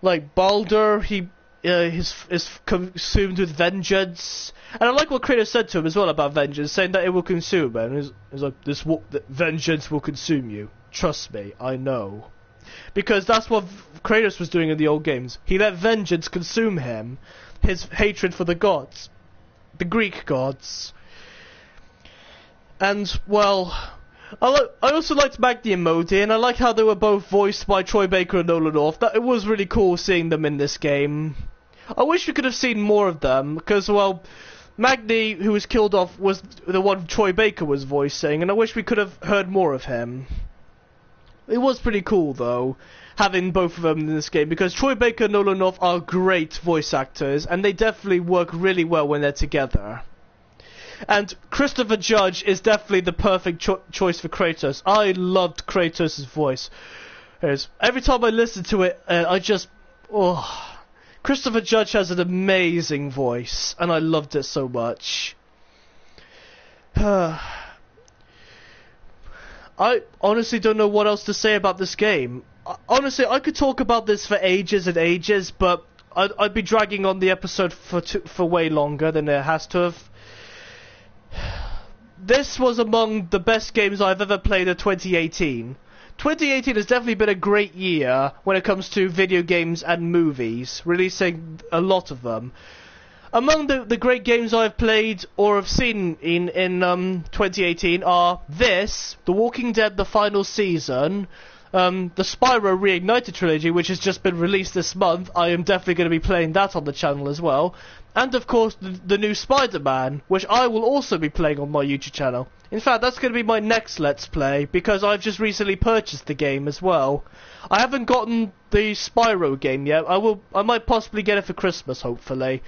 Like Baldur, he is consumed with vengeance, and I like what Kratos said to him as well about vengeance, saying that it will consume him. He's like, vengeance will consume you. Trust me, I know. Because that's what Kratos was doing in the old games. He let vengeance consume him. his hatred for the gods, the Greek gods. And, well, I also liked Magni and Modi, and I like how they were both voiced by Troy Baker and Nolan North. It was really cool seeing them in this game. I wish we could have seen more of them, because, well, Magni, who was killed off, was the one Troy Baker was voicing, and I wish we could have heard more of him. It was pretty cool, though, having both of them in this game, because Troy Baker and Nolan North are great voice actors, and they definitely work really well when they're together. And Christopher Judge is definitely the perfect choice for Kratos. I loved Kratos' voice. Every time I listen to it, I just... Oh, Christopher Judge has an amazing voice, and I loved it so much. I honestly don't know what else to say about this game. Honestly, I could talk about this for ages and ages, but I'd be dragging on the episode for way longer than it has to have. This was among the best games I've ever played in 2018. 2018 has definitely been a great year when it comes to video games and movies, releasing a lot of them. Among the great games I've played or have seen in 2018 are this, The Walking Dead: The Final Season, the Spyro Reignited trilogy, which has just been released this month. I am definitely going to be playing that on the channel as well. And of course the new Spider-Man, which I will also be playing on my YouTube channel. In fact, that's going to be my next Let's Play, because I've just recently purchased the game as well. I haven't gotten the Spyro game yet. I might possibly get it for Christmas, hopefully.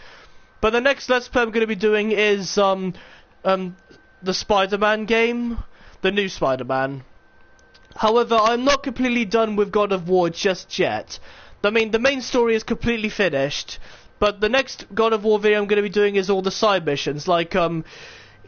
But the next Let's Play I'm going to be doing is the Spider-Man game, the new Spider-Man. However, I'm not completely done with God of War just yet. I mean, the main story is completely finished, but the next God of War video I'm going to be doing is all the side missions, like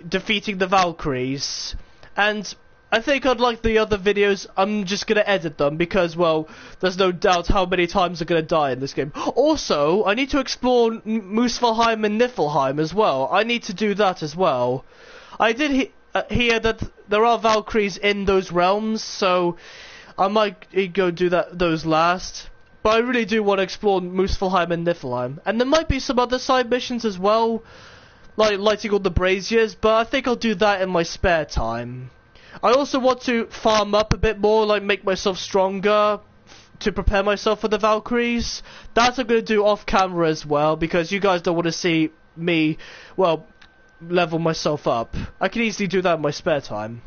defeating the Valkyries. And I think unlike the other videos, I'm just going to edit them because, well, there's no doubt how many times I'm going to die in this game. Also, I need to explore Muspelheim and Niflheim as well. I need to do that as well. I did hear that there are Valkyries in those realms, so I might go do those last. But I really do want to explore Muspelheim and Niflheim. And there might be some other side missions as well, like lighting all the braziers, but I think I'll do that in my spare time. I also want to farm up a bit more, like make myself stronger to prepare myself for the Valkyries. That I'm going to do off camera as well, because you guys don't want to see me, well, level myself up. I can easily do that in my spare time.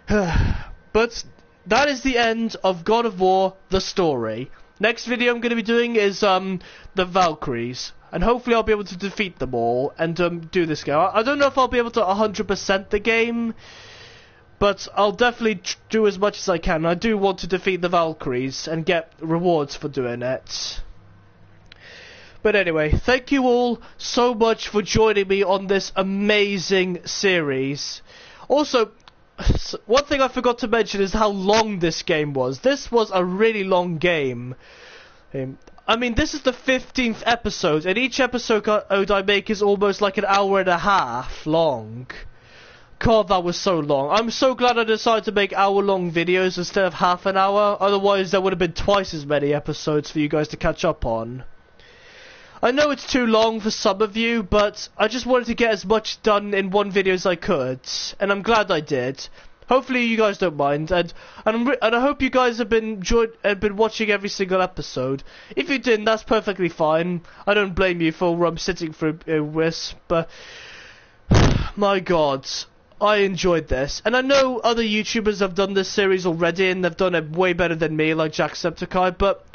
But that is the end of God of War, the story. Next video I'm going to be doing is the Valkyries. And hopefully I'll be able to defeat them all and do this game. I don't know if I'll be able to 100% the game, but I'll definitely do as much as I can. I do want to defeat the Valkyries and get rewards for doing it. But anyway, thank you all so much for joining me on this amazing series. Also, one thing I forgot to mention is how long this game was. This was a really long game. I mean, this is the 15th episode, and each episode I make is almost like an hour and a half long. God, that was so long. I'm so glad I decided to make hour-long videos instead of half an hour. Otherwise, there would have been twice as many episodes for you guys to catch up on. I know it's too long for some of you, but I just wanted to get as much done in one video as I could, and I'm glad I did. Hopefully you guys don't mind, and I hope you guys have been watching every single episode. If you didn't, that's perfectly fine. I don't blame you for sitting through this, but my God, I enjoyed this. And I know other YouTubers have done this series already, and they've done it way better than me, like Jacksepticeye, but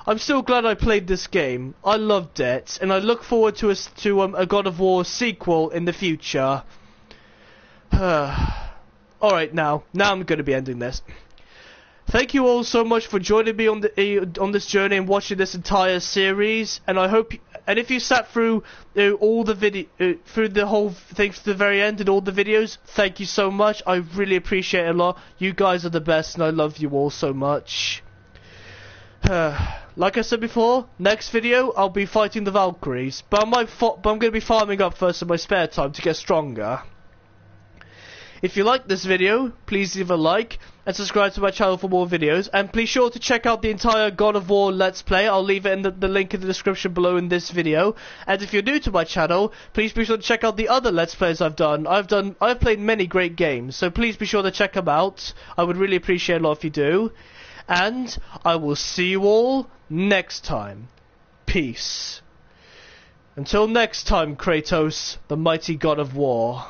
I'm still glad I played this game. I loved it, and I look forward to a God of War sequel in the future. Alright, now I'm going to be ending this. Thank you all so much for joining me on this journey and watching this entire series. And I hope, and if you sat through all the through the whole thing to the very end and all the videos, thank you so much. I really appreciate it a lot. You guys are the best, and I love you all so much. Like I said before, next video I'll be fighting the Valkyries, but I'm going to be farming up first in my spare time to get stronger. If you like this video, please leave a like and subscribe to my channel for more videos, and please sure to check out the entire God of War Let's Play. I'll leave it in the link in the description below in this video. And if you're new to my channel, please be sure to check out the other Let's Plays I've done. I've played many great games, so please be sure to check them out. I would really appreciate a lot if you do. And I will see you all next time. Peace. Until next time, Kratos, the mighty God of War.